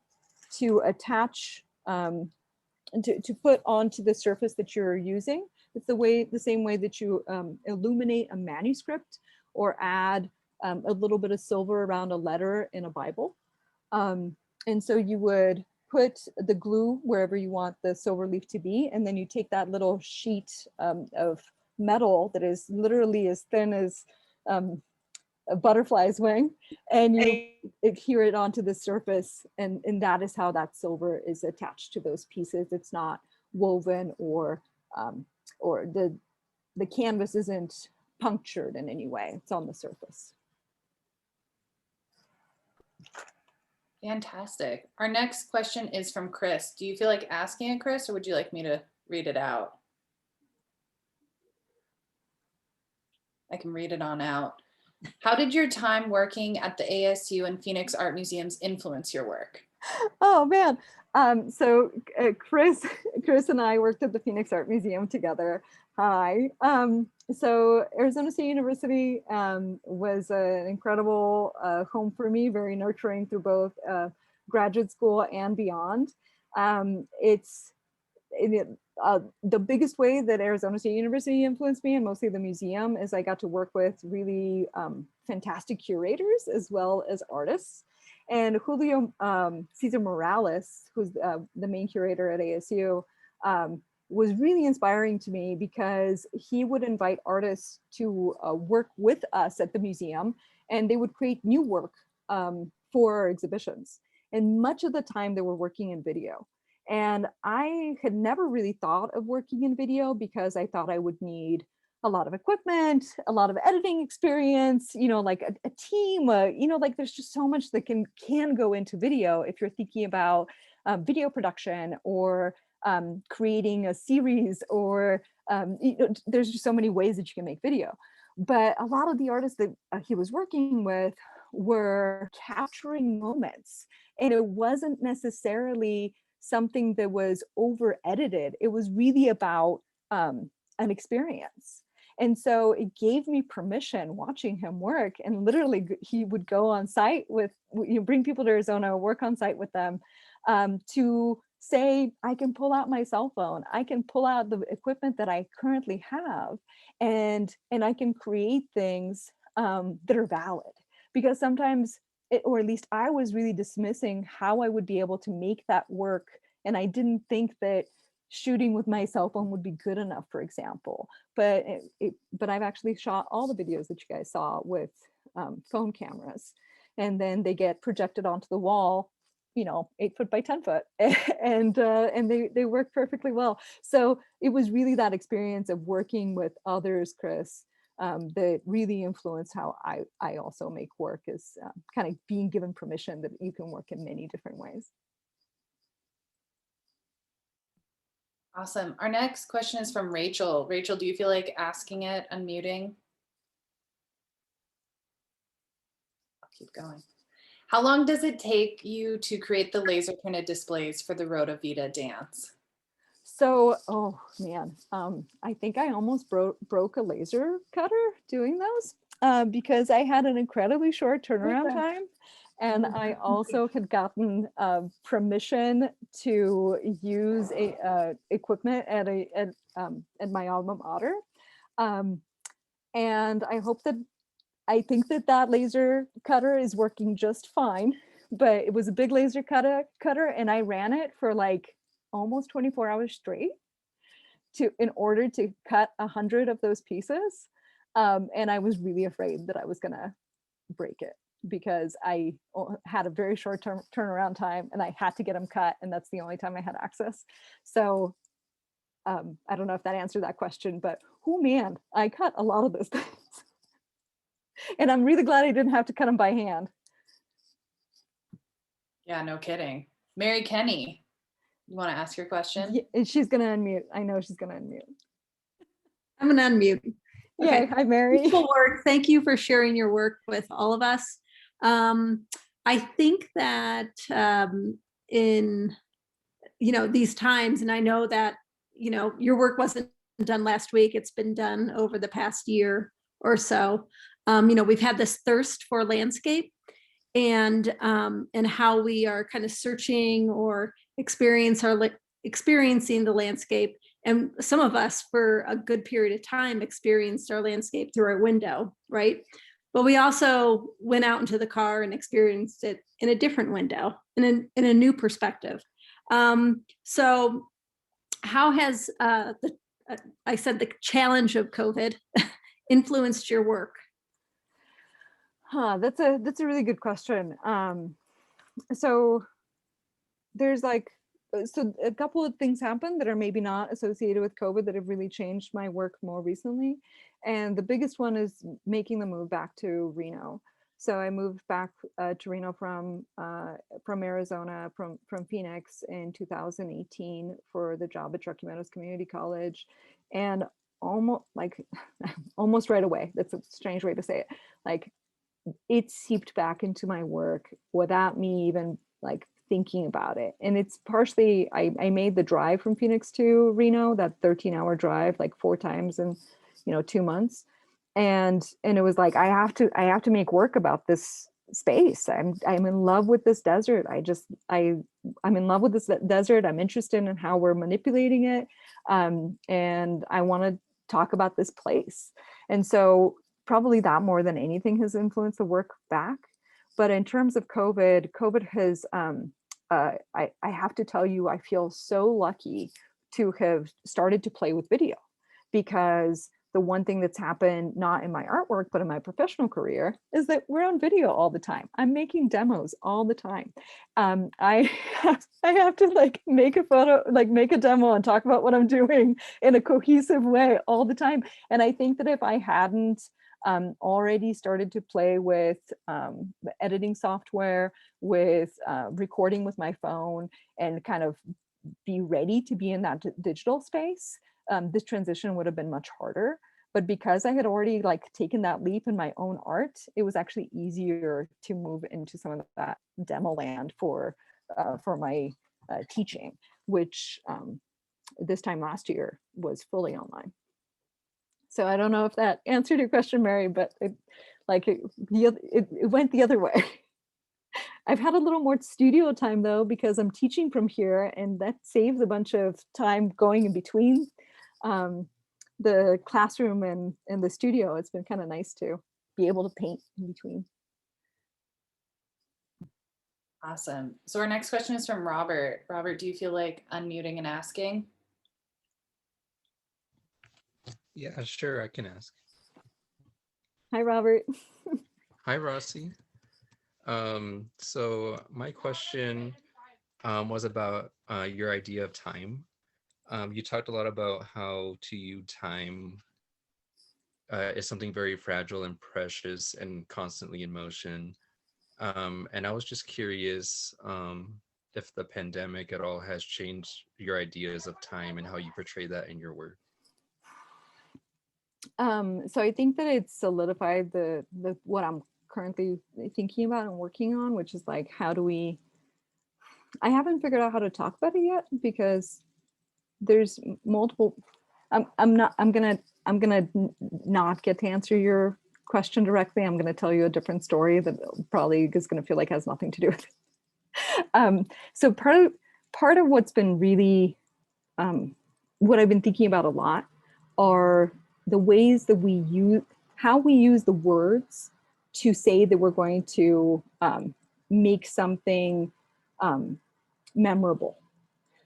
to attach, to put onto the surface that you're using. It's the same way that you illuminate a manuscript or add a little bit of silver around a letter in a Bible. And so you would put the glue wherever you want the silver leaf to be, and then you take that little sheet of metal that is literally as thin as a butterfly's wing, and you adhere it onto the surface, and that is how that silver is attached to those pieces. It's not woven or the canvas isn't punctured in any way. It's on the surface. Fantastic. Our next question is from Chris. Do you feel like asking it, Chris, or would you like me to read it out? I can read it on out. How did your time working at the ASU and Phoenix Art Museums influence your work? Oh man. So Chris and I worked at the Phoenix Art Museum together. Hi. So Arizona State University was an incredible home for me, very nurturing through both graduate school and beyond. The biggest way that Arizona State University influenced me, and mostly the museum, is I got to work with really fantastic curators as well as artists. And Julio Cesar Morales, who's the main curator at ASU, was really inspiring to me because he would invite artists to work with us at the museum, and they would create new work for our exhibitions. And much of the time they were working in video. And I had never really thought of working in video because I thought I would need a lot of equipment, a lot of editing experience, you know, like a team, you know, like there's just so much that can go into video if you're thinking about video production or creating a series, or you know, there's just so many ways that you can make video. But a lot of the artists that he was working with were capturing moments, and it wasn't necessarily something that was over edited. It was really about an experience. And so it gave me permission watching him work, and literally he would go on site with, you know, bring people to Arizona, work on site with them, to say, I can pull out my cell phone, I can pull out the equipment that I currently have, and I can create things that are valid. Because sometimes, or at least I was really dismissing how I would be able to make that work. And I didn't think that shooting with my cell phone would be good enough, for example. But but I've actually shot all the videos that you guys saw with phone cameras, and then they get projected onto the wall, you know, 8 foot by 10 foot, and they work perfectly well. So it was really that experience of working with others, Chris, that really influenced how I also make work, is kind of being given permission that you can work in many different ways. Awesome. Our next question is from Rachel. Rachel, do you feel like asking it, unmuting? I'll keep going. How long does it take you to create the laser printed displays for the Rotovita dance? So, oh man, I think I almost broke a laser cutter doing those because I had an incredibly short turnaround time. And I also had gotten permission to use equipment at my alma mater. And I think that laser cutter is working just fine, but it was a big laser cutter, and I ran it for like almost 24 hours straight in order to cut 100 of those pieces. And I was really afraid that I was gonna break it, because I had a very short turnaround time, and I had to get them cut, and that's the only time I had access. So I don't know if that answered that question, but oh man, I cut a lot of those things. And I'm really glad I didn't have to cut them by hand. Yeah, no kidding. Mary Kenny, you want to ask your question? Yeah, and she's gonna unmute. I know she's gonna unmute. I'm gonna unmute. Okay. Yeah, hi Mary. Beautiful work. Thank you for sharing your work with all of us. I think that in these times, and I know that your work wasn't done last week, it's been done over the past year or so. We've had this thirst for landscape, and how we are kind of searching or experiencing the landscape. And some of us, for a good period of time, experienced our landscape through our window, right? But we also went out into the car and experienced it in a different window, in a new perspective. So how has the challenge of COVID influenced your work? That's a really good question. So there's so a couple of things happened that are maybe not associated with COVID that have really changed my work more recently. And the biggest one is making the move back to Reno. So I moved back to Reno from Arizona, from Phoenix in 2018 for the job at Truckee Meadows Community College. And almost right away, that's a strange way to say it, like it seeped back into my work without me even thinking about it. And it's partially, I made the drive from Phoenix to Reno, that 13-hour drive, 4 times in 2 months. And it was like, I have to make work about this space. I'm in love with this desert. I'm in love with this desert. I'm interested in how we're manipulating it. And I want to talk about this place. And so probably that more than anything has influenced the work back. But in terms of COVID has, I have to tell you, I feel so lucky to have started to play with video, because the one thing that's happened, not in my artwork, but in my professional career, is that we're on video all the time. I'm making demos all the time. I I have to like make a photo, like make a demo and talk about what I'm doing in a cohesive way all the time. And I think that if I hadn't already started to play with the editing software, with recording with my phone, and kind of be ready to be in that digital space, this transition would have been much harder. But because I had already like taken that leap in my own art, it was actually easier to move into some of that demo land for my teaching, which this time last year was fully online. So I don't know if that answered your question, Mary, but it went the other way. I've had a little more studio time though, because I'm teaching from here, and that saves a bunch of time going in between the classroom and the studio. It's been kind of nice to be able to paint in between. Awesome. So our next question is from Robert. Robert, do you feel like unmuting and asking? Yeah, sure, I can ask. Hi, Robert. Hi, Rossi. So my question was about your idea of time. You talked a lot about how to you time is something very fragile and precious and constantly in motion. And I was just curious if the pandemic at all has changed your ideas of time and how you portray that in your work. So I think that it's solidified the what I'm currently thinking about and working on, which is like, how do we, I haven't figured out how to talk about it yet, because there's multiple, I'm gonna not get to answer your question directly. I'm gonna tell you a different story that probably is gonna feel like has nothing to do with it. So part of what's been really, what I've been thinking about a lot are the ways that we use, how we use the words to say that we're going to make something memorable.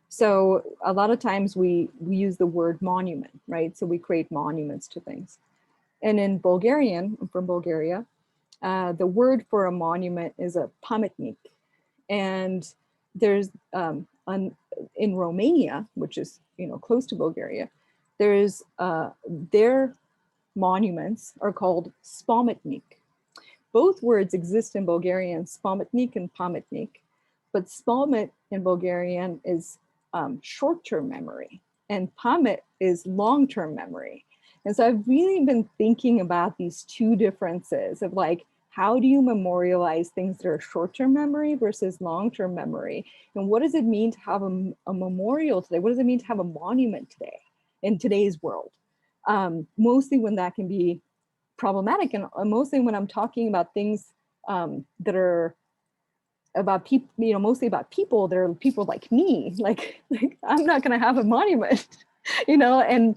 So a lot of times we use the word monument, right? So we create monuments to things. And in Bulgarian, I'm from Bulgaria, the word for a monument is a pametnik. And there's, in Romania, which is, close to Bulgaria, there's, their monuments are called spometnik. Both words exist in Bulgarian, spometnik and pametnik, but spomet in Bulgarian is short-term memory, and pamet is long-term memory. And so I've really been thinking about these two differences of like, how do you memorialize things that are short-term memory versus long-term memory? And what does it mean to have a memorial today? What does it mean to have a monument today in today's world? Mostly when that can be problematic, and mostly when I'm talking about things that are about people, mostly about people that are people like me, like I'm not going to have a monument, and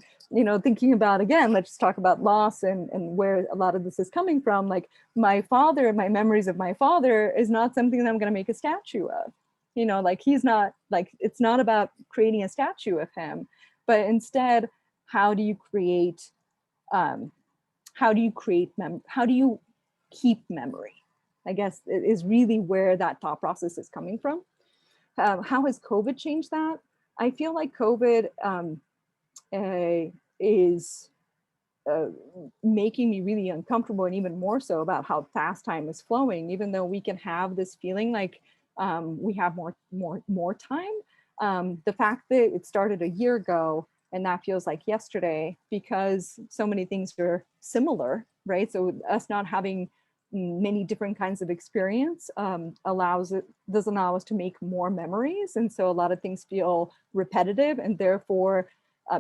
thinking about, again, let's just talk about loss and where a lot of this is coming from. Like my father, my memories of my father is not something that I'm going to make a statue of, like he's not, like, it's not about creating a statue of him, but instead, how do you create, how do you keep memory? I guess it is really where that thought process is coming from. How has COVID changed that? I feel like COVID is making me really uncomfortable, and even more so about how fast time is flowing, even though we can have this feeling like we have more time. The fact that it started a year ago and that feels like yesterday, because so many things are similar, right? So us not having many different kinds of experience does allow us to make more memories. And so a lot of things feel repetitive, and therefore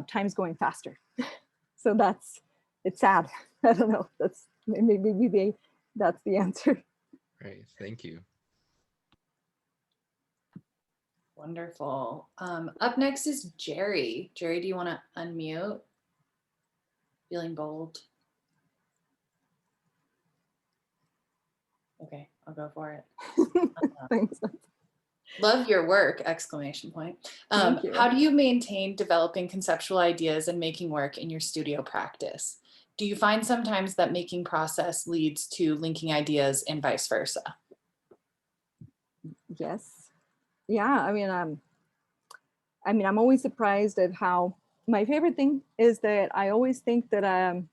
time's going faster. So it's sad. I don't know, that's maybe that's the answer. Right, thank you. Wonderful. Up next is Jerry. Jerry, do you want to unmute? Feeling bold. Okay, I'll go for it. Thanks. Love your work, exclamation point. Thank you. How do you maintain developing conceptual ideas and making work in your studio practice? Do you find sometimes that making process leads to linking ideas and vice versa? Yes. Yeah, I'm always surprised at how my favorite thing is that I always think that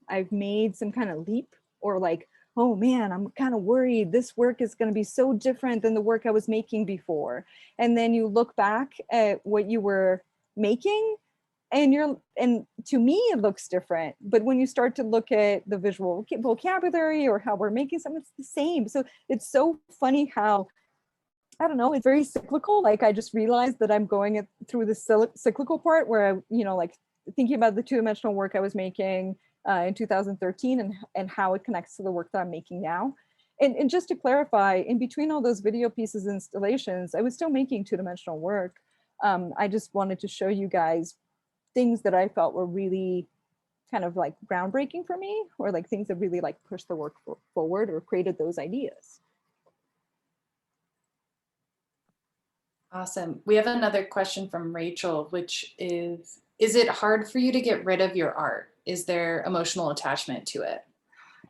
I've made some kind of leap, or like, oh man, I'm kind of worried this work is going to be so different than the work I was making before. And then you look back at what you were making and to me it looks different, but when you start to look at the visual vocabulary or how we're making something, it's the same. So it's so funny how, I don't know, it's very cyclical. Like I just realized that I'm going through the cyclical part where I, like thinking about the two-dimensional work I was making in 2013 and how it connects to the work that I'm making now. And just to clarify, in between all those video pieces and installations, I was still making two-dimensional work. I just wanted to show you guys things that I felt were really kind of like groundbreaking for me, or like things that really like pushed the work forward or created those ideas. Awesome. We have another question from Rachel, which is it hard for you to get rid of your art? Is there emotional attachment to it?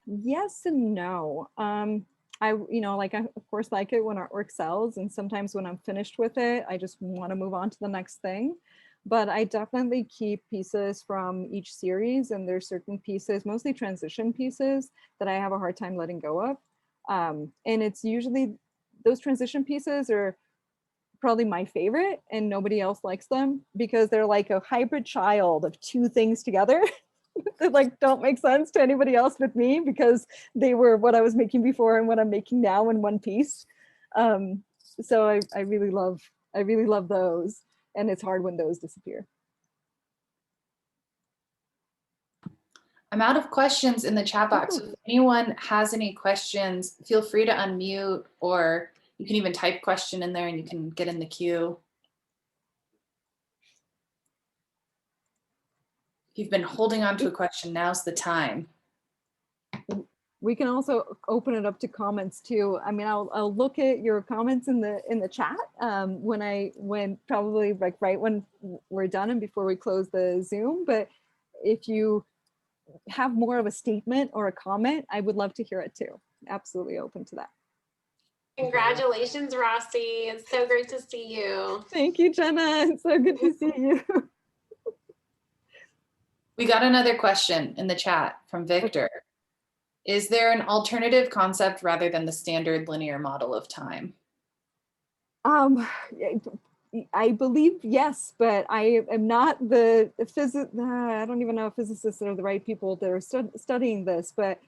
Yes and no. I of course like it when artwork sells, and sometimes when I'm finished with it, I just want to move on to the next thing. But I definitely keep pieces from each series, and there's certain pieces, mostly transition pieces, that I have a hard time letting go of. And it's usually those transition pieces are probably my favorite, and nobody else likes them because they're like a hybrid child of two things together that like don't make sense to anybody else but me, because they were what I was making before and what I'm making now in one piece. So I really love those, and it's hard when those disappear. I'm out of questions in the chat box. So if anyone has any questions, feel free to unmute, or you can even type question in there and you can get in the queue. If you've been holding on to a question, now's the time. We can also open it up to comments too. I mean, I'll look at your comments in the chat when probably like right when we're done and before we close the Zoom. But if you have more of a statement or a comment, I would love to hear it too. Absolutely open to that. Congratulations, Rossi. It's so great to see you. Thank you, Jenna. It's so good to see you. We got another question in the chat from Victor. Is there an alternative concept rather than the standard linear model of time? I believe yes, but I am not the physicist. I don't even know if physicists are the right people that are studying this. But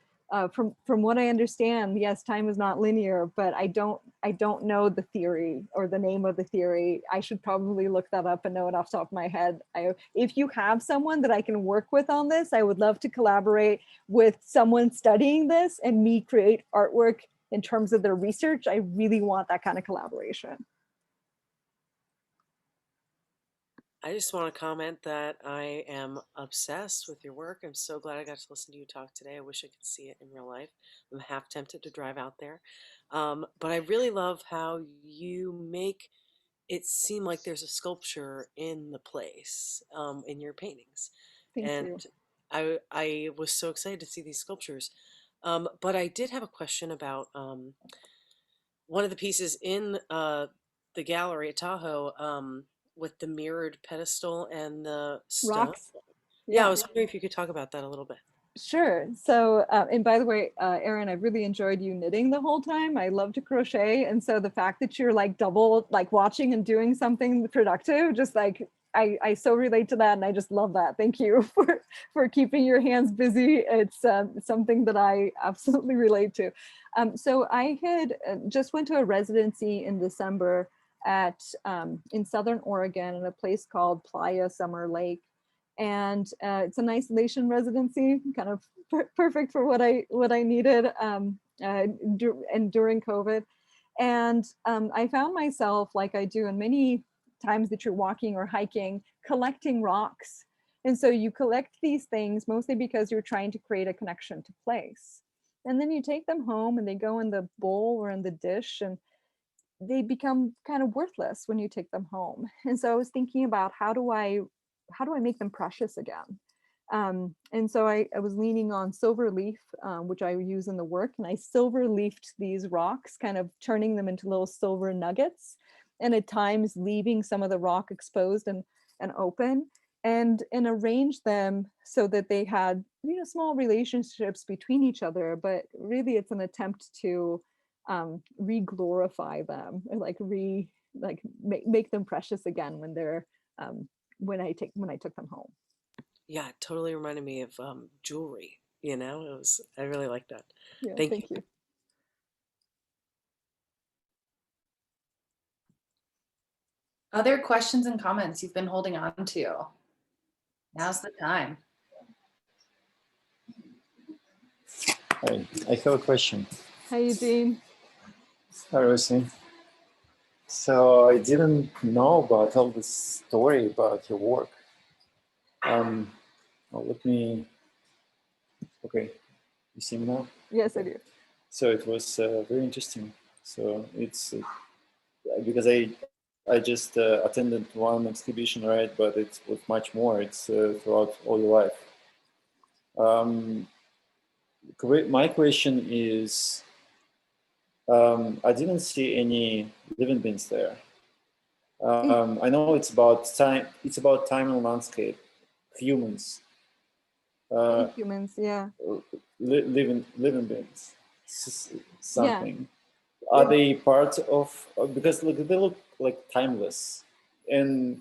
from what I understand, yes, time is not linear. But I don't know the theory or the name of the theory. I should probably look that up and know it off the top of my head. If you have someone that I can work with on this, I would love to collaborate with someone studying this and me create artwork in terms of their research. I really want that kind of collaboration. I just want to comment that I am obsessed with your work. I'm so glad I got to listen to you talk today. I wish I could see it in real life. I'm half tempted to drive out there. But I really love how you make it seem like there's a sculpture in the place in your paintings. Thank you. I was so excited to see these sculptures. But I did have a question about one of the pieces in the gallery at Tahoe, with the mirrored pedestal and the stone. Rocks. Yeah, I was wondering if you could talk about that a little bit. Sure. So, and by the way, Erin, I've really enjoyed you knitting the whole time. I love to crochet. And so the fact that you're like double, like watching and doing something productive, just like, I so relate to that. And I just love that. Thank you for keeping your hands busy. It's something that I absolutely relate to. So I had just went to a residency in December in Southern Oregon in a place called Playa Summer Lake. And it's an isolation residency, kind of perfect for what I needed and during COVID. And I found myself, like I do in many times that you're walking or hiking, collecting rocks. And so you collect these things mostly because you're trying to create a connection to place. And then you take them home and they go in the bowl or in the dish, and they become kind of worthless when you take them home. And so I was thinking about how do I make them precious again? And so I was leaning on silver leaf, which I use in the work, and I silver leafed these rocks, kind of turning them into little silver nuggets, and at times leaving some of the rock exposed and open, and arranged them so that they had, you know, small relationships between each other. But really, it's an attempt to re-glorify them, or like make them precious again when they're when I took them home. Yeah, it totally reminded me of jewelry, you know? I really like that. Yeah, Thank thank you. you. Other questions and comments you've been holding on to? Now's the time. I have a question. Hi, Eugene. Hi, Rosie. So I didn't know about all this story about your work. Well, okay, you see me now? Yes, I do. So it was very interesting. So it's because I just attended one exhibition, right? But it's with much more. It's throughout all your life. My question is, I didn't see any living beings there. I know it's about time. It's about time and landscape, humans, Humans, yeah. living beings, something. Yeah. Are they part of? Because they look like timeless, and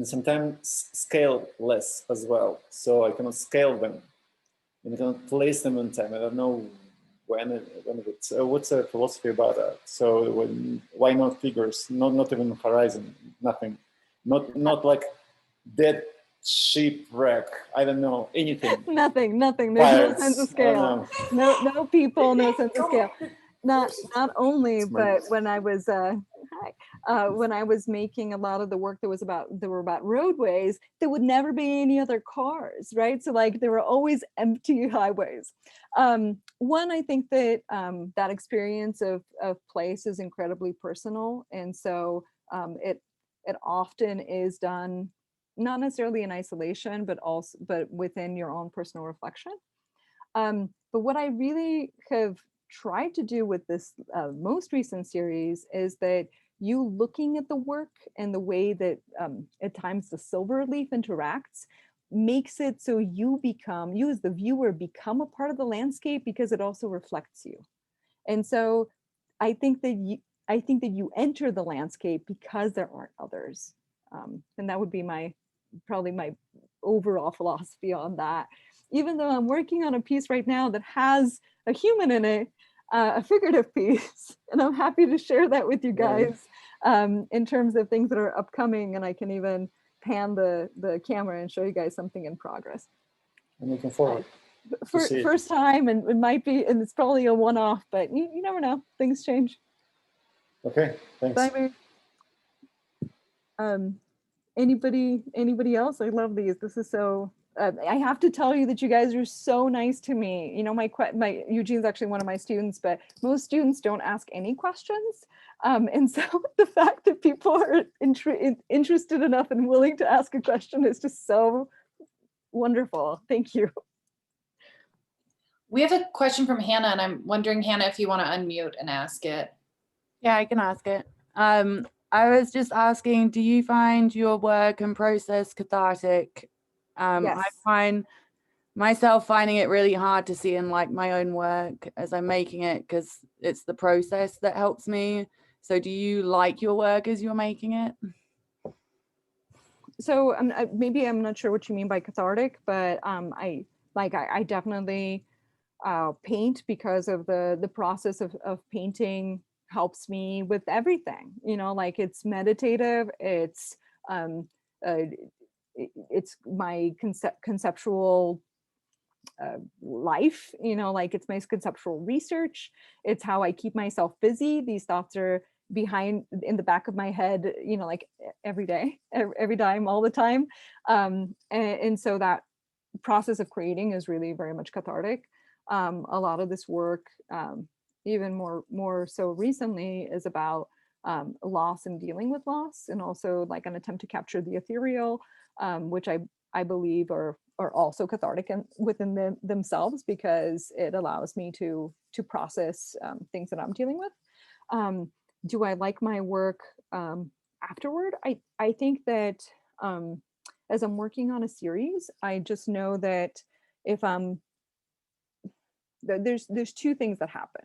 sometimes scaleless as well. So I cannot scale them, and I cannot place them in time. I don't know when it's. What's the philosophy about that? So why not figures? Not even horizon. Nothing. Not like dead shipwreck. I don't know anything. Nothing. There's Pirates, no sense of I don't scale. know. No people, no sense of scale. Not only, but when I was when I was making a lot of the work that were about roadways, there would never be any other cars, right? So like there were always empty highways. One, I think that that experience of place is incredibly personal, and so it often is done not necessarily in isolation, but within your own personal reflection. But what I really have tried to do with this most recent series is that you looking at the work and the way that at times the silver leaf interacts makes it so you as the viewer become a part of the landscape, because it also reflects you. And so I think that you enter the landscape because there aren't others. And that would be probably my overall philosophy on that. Even though I'm working on a piece right now that has a human in it, a figurative piece, and I'm happy to share that with you guys in terms of things that are upcoming, and I can even pan the camera and show you guys something in progress. I'm looking forward. First time, and it might be, and it's probably a one-off, but you never know, things change. Okay, thanks. Bye, Mary. Anybody else? I love these. This is so. I have to tell you that you guys are so nice to me. You know, my Eugene's actually one of my students, but most students don't ask any questions. And so the fact that people are interested enough and willing to ask a question is just so wonderful. Thank you. We have a question from Hannah, and I'm wondering, Hannah, if you want to unmute and ask it. Yeah, I can ask it. I was just asking, do you find your work and process cathartic? Yes. I find myself finding it really hard to see in like my own work as I'm making it, because it's the process that helps me. So do you like your work as you're making it? So maybe I'm not sure what you mean by cathartic, but I definitely paint because of the process of painting helps me with everything, you know, like it's meditative, it's my conceptual life, you know, like it's my conceptual research, it's how I keep myself busy. These thoughts are in the back of my head, you know, like every day, every time, all the time. And so that process of creating is really very much cathartic. A lot of this work, even more so recently, is about loss and dealing with loss, and also like an attempt to capture the ethereal, which I believe are also cathartic within themselves, because it allows me to process things that I'm dealing with. Do I like my work afterward? I think that as I'm working on a series, I just know that if there's two things that happen.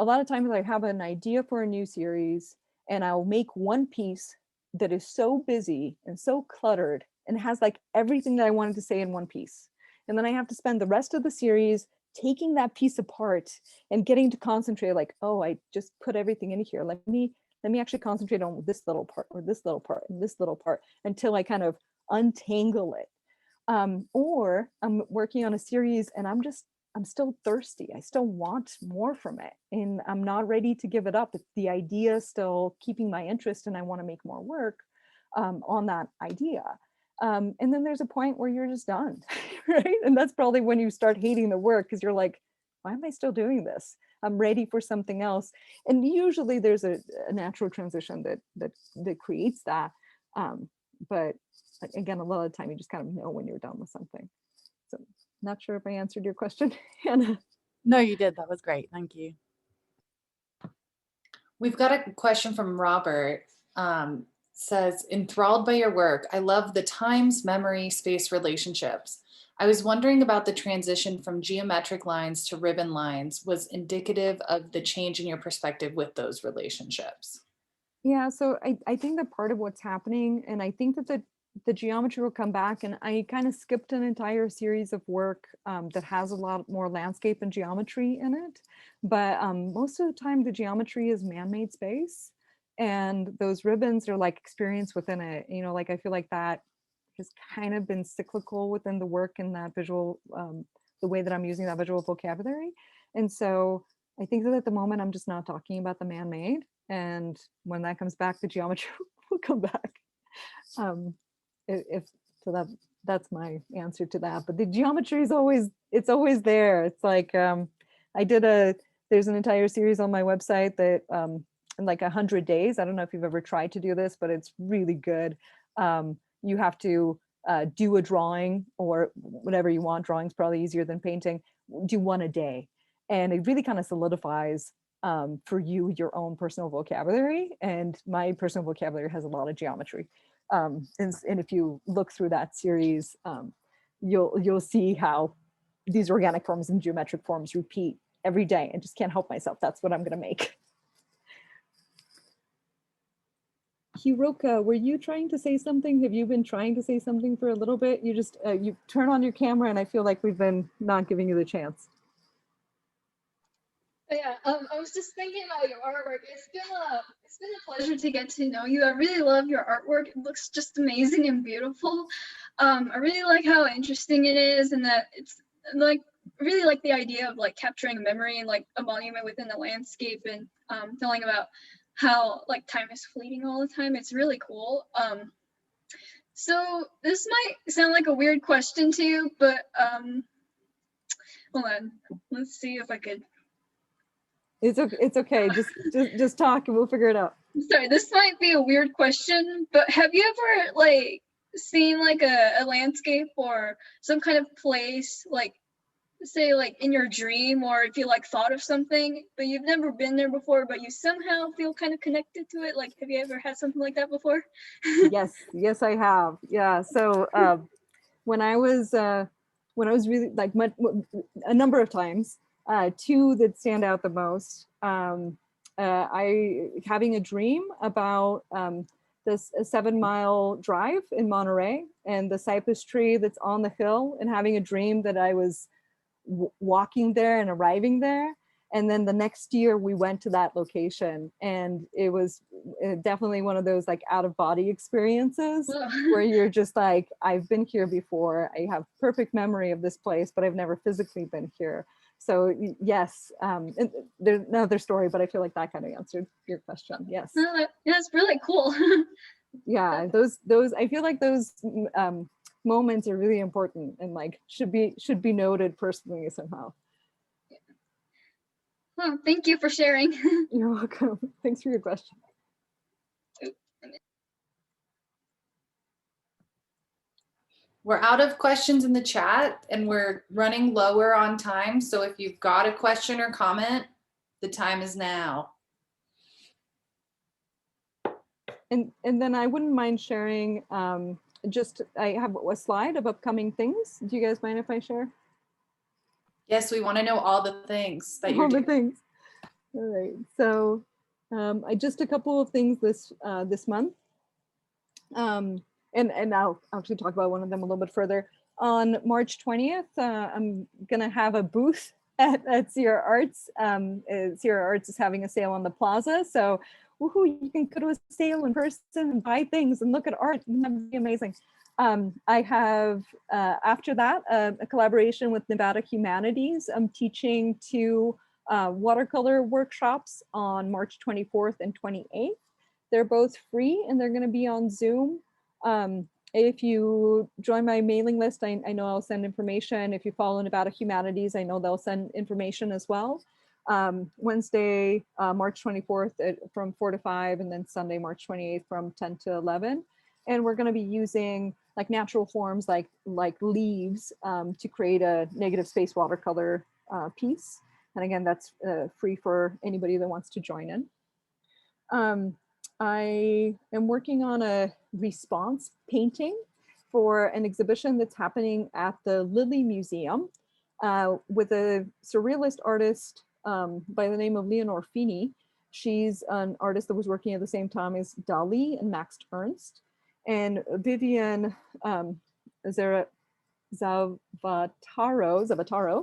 A lot of times I have an idea for a new series, and I'll make one piece that is so busy and so cluttered and has like everything that I wanted to say in one piece. And then I have to spend the rest of the series taking that piece apart and getting to concentrate, like, oh, I just put everything in here. Let me actually concentrate on this little part, or this little part, and this little part, until I kind of untangle it. Or I'm working on a series and I'm still thirsty. I still want more from it, and I'm not ready to give it up. The idea is still keeping my interest, and I want to make more work on that idea. And then there's a point where you're just done, right? And that's probably when you start hating the work, because you're like, why am I still doing this? I'm ready for something else. And usually there's a natural transition that creates that. But again, a lot of the time you just kind of know when you're done with something. So not sure if I answered your question, Hannah. No, you did. That was great. Thank you. We've got a question from Robert. Says, enthralled by your work. I love the times, memory, space relationships. I was wondering about the transition from geometric lines to ribbon lines was indicative of the change in your perspective with those relationships. Yeah, so I think that part of what's happening, and I think that the geometry will come back, and I kind of skipped an entire series of work that has a lot more landscape and geometry in it. But most of the time the geometry is man-made space, and those ribbons are like experience within it. You know, like I feel like that has kind of been cyclical within the work and that visual, the way that I'm using that visual vocabulary. And so I think that at the moment I'm just not talking about the man-made, and when that comes back, the geometry will come back. If so, that's my answer to that. But the geometry is always there. It's like there's an entire series on my website that in like 100 days. I don't know if you've ever tried to do this, but it's really good. You have to do a drawing or whatever you want. Drawing's probably easier than painting. Do one a day, and it really kind of solidifies for you your own personal vocabulary. And my personal vocabulary has a lot of geometry. And if you look through that series, you'll see how these organic forms and geometric forms repeat every day. I just can't help myself. That's what I'm going to make. Hiroka, were you trying to say something? Have you been trying to say something for a little bit? You just you turn on your camera, and I feel like we've been not giving you the chance. Yeah, I was just thinking about your artwork. It's been a pleasure to get to know you. I really love your artwork. It looks just amazing and beautiful. I really like how interesting it is, and that it's like really like the idea of like capturing a memory and like a monument within the landscape, and telling about how like time is fleeting all the time. It's really cool. So this might sound like a weird question to you, but hold on. Let's see if I could. It's okay. Just talk and we'll figure it out. Sorry, this might be a weird question, but have you ever like seen like a landscape or some kind of place, like say like in your dream, or if you like thought of something but you've never been there before, but you somehow feel kind of connected to it? Like, have you ever had something like that before? Yes, I have. Yeah. So when I was really like a number of times, two that stand out the most. I having a dream about this 7-mile drive in Monterey and the cypress tree that's on the hill, and having a dream that I was walking there and arriving there. And then the next year we went to that location, and it was definitely one of those like out of body experiences where you're just like, I've been here before. I have perfect memory of this place, but I've never physically been here. So yes, there's another story, but I feel like that kind of answered your question. Yes. Yeah, it's really cool. Yeah, those I feel like those moments are really important and like should be noted personally somehow. Oh, thank you for sharing. You're welcome. Thanks for your question. We're out of questions in the chat and we're running lower on time. So if you've got a question or comment, the time is now. And then I wouldn't mind sharing, I have a slide of upcoming things. Do you guys mind if I share? Yes, we want to know all the things that you're All the doing. things. All right. So I just a couple of things this month. And I'll actually talk about one of them a little bit further. On March 20th, I'm gonna have a booth at Sierra Arts. Sierra Arts is having a sale on the plaza. So woohoo, you can go to a sale in person and buy things and look at art. That would be amazing. I have, after that, a collaboration with Nevada Humanities. I'm teaching 2 watercolor workshops on March 24th and 28th. They're both free and they're gonna be on Zoom. If you join my mailing list, I know I'll send information. If you follow Nevada Humanities, I know they'll send information as well. Wednesday, March 24th from 4 to 5, and then Sunday, March 28th from 10 to 11. And we're gonna be using like natural forms like leaves to create a negative space watercolor piece. And again, that's free for anybody that wants to join in. I am working on a response painting for an exhibition that's happening at the Lilly Museum with a surrealist artist by the name of Leonore Feeney. She's an artist that was working at the same time as Dali and Max Ernst. And Vivian Zavataro,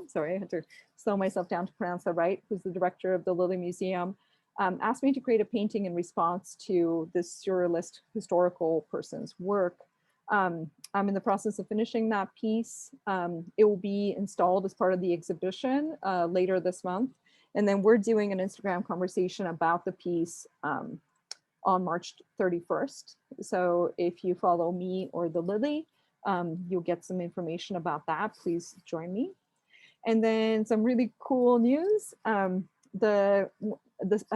sorry, I had to slow myself down to pronounce that right, who's the director of the Lilly Museum, asked me to create a painting in response to this surrealist historical person's work. I'm in the process of finishing that piece. It will be installed as part of the exhibition later this month. And then we're doing an Instagram conversation about the piece on March 31st. So if you follow me or the Lilly, you'll get some information about that. Please join me. And then some really cool news. A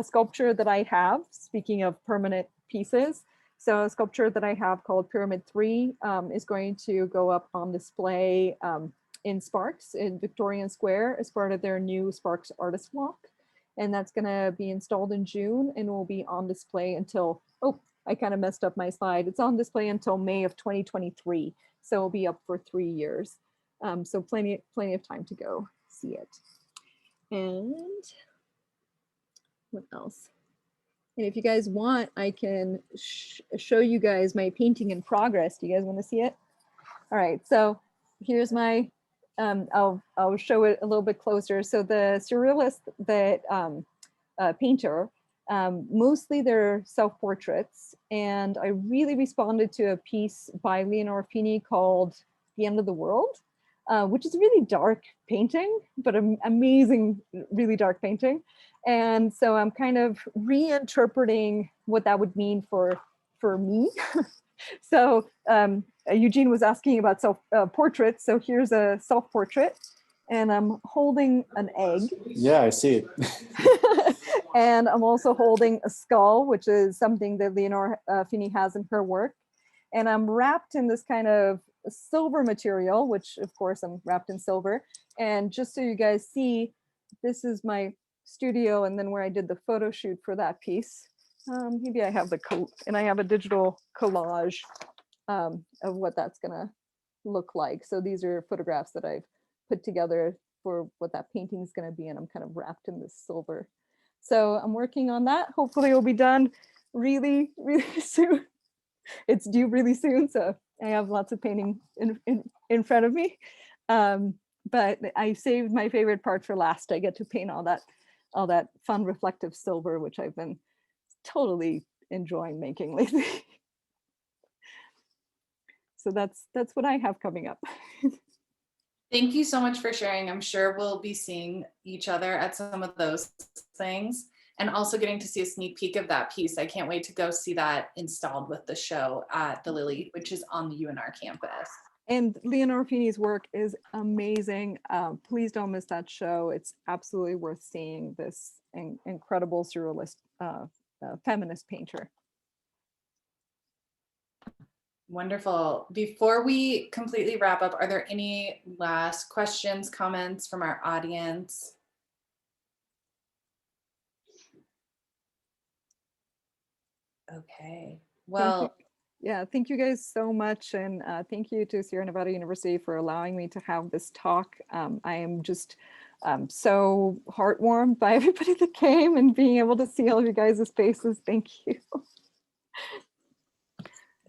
sculpture that I have, speaking of permanent pieces, so a sculpture that I have called Pyramid 3 is going to go up on display in Sparks in Victorian Square as part of their new Sparks Artist Walk. And that's going to be installed in June and will be on display until, oh, I kind of messed up my slide. It's on display until May of 2023. So it'll be up for 3 years. So plenty of time to go see it. And what else? And if you guys want, I can show you guys my painting in progress. Do you guys want to see it? All right, so here's my, I'll show it a little bit closer. So the surrealist that painter, mostly they're self-portraits. And I really responded to a piece by Leonore Feeney called The End of the World, which is a really dark painting, but an amazing, really dark painting. And so I'm kind of reinterpreting what that would mean for me. So Eugene was asking about self-portraits. So here's a self-portrait and I'm holding an egg. Yeah, I see it. And I'm also holding a skull, which is something that Leonore Feeney has in her work. And I'm wrapped in this kind of silver material, which of course I'm wrapped in silver. And just so you guys see, this is my studio and then where I did the photo shoot for that piece. Maybe I have and I have a digital collage of what that's gonna look like. So these are photographs that I've put together for what that painting is gonna be, and I'm kind of wrapped in this silver. So I'm working on that. Hopefully it'll be done really, really soon. It's due really soon, so I have lots of painting in front of me. But I saved my favorite part for last. I get to paint all that fun reflective silver, which I've been totally enjoying making lately. So that's what I have coming up. Thank you so much for sharing. I'm sure we'll be seeing each other at some of those things and also getting to see a sneak peek of that piece. I can't wait to go see that installed with the show at the Lilly, which is on the UNR campus. And Leonora Fini's work is amazing. Please don't miss that show. It's absolutely worth seeing, this incredible surrealist feminist painter. Wonderful. Before we completely wrap up, are there any last questions, comments from our audience? Okay, well, yeah, thank you guys so much. And thank you to Sierra Nevada University for allowing me to have this talk. I am just so heartwarmed by everybody that came and being able to see all of you guys' faces. Thank you.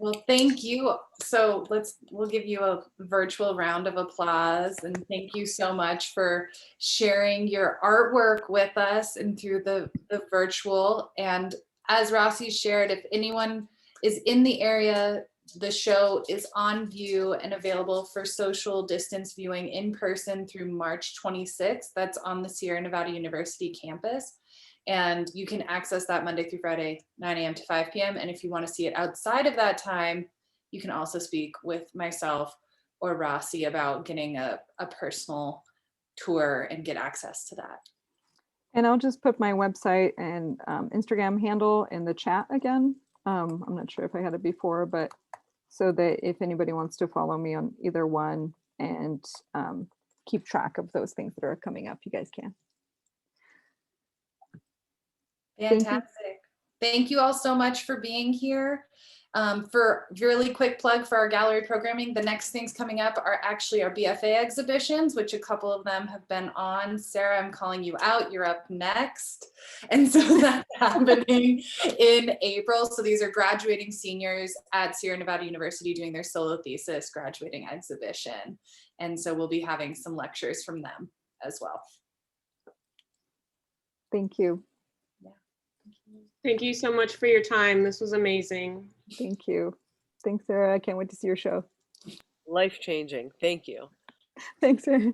well, thank you. So we'll give you a virtual round of applause, and thank you so much for sharing your artwork with us and through the virtual. And as Rossi shared, if anyone is in the area, the show is on view and available for social distance viewing in person through March 26th. That's on the Sierra Nevada University campus. And you can access that Monday through Friday, 9 a.m. to 5 p.m. And if you want to see it outside of that time, you can also speak with myself or Rossi about getting a personal tour and get access to that. And I'll just put my website and Instagram handle in the chat again. I'm not sure if I had it before, but so that if anybody wants to follow me on either one and keep track of those things that are coming up, you guys can. Fantastic. Thank you all so much for being here. For really quick plug for our gallery programming, the next things coming up are actually our BFA exhibitions, which a couple of them have been on. Sarah, I'm calling you out. You're up next. And so that's happening in April. So these are graduating seniors at Sierra Nevada University doing their solo thesis graduating exhibition. And so we'll be having some lectures from them as well. Thank you. Thank you so much for your time. This was amazing. Thank you. Thanks, Sarah. I can't wait to see your show. Life-changing. Thank you. Thanks, Sarah.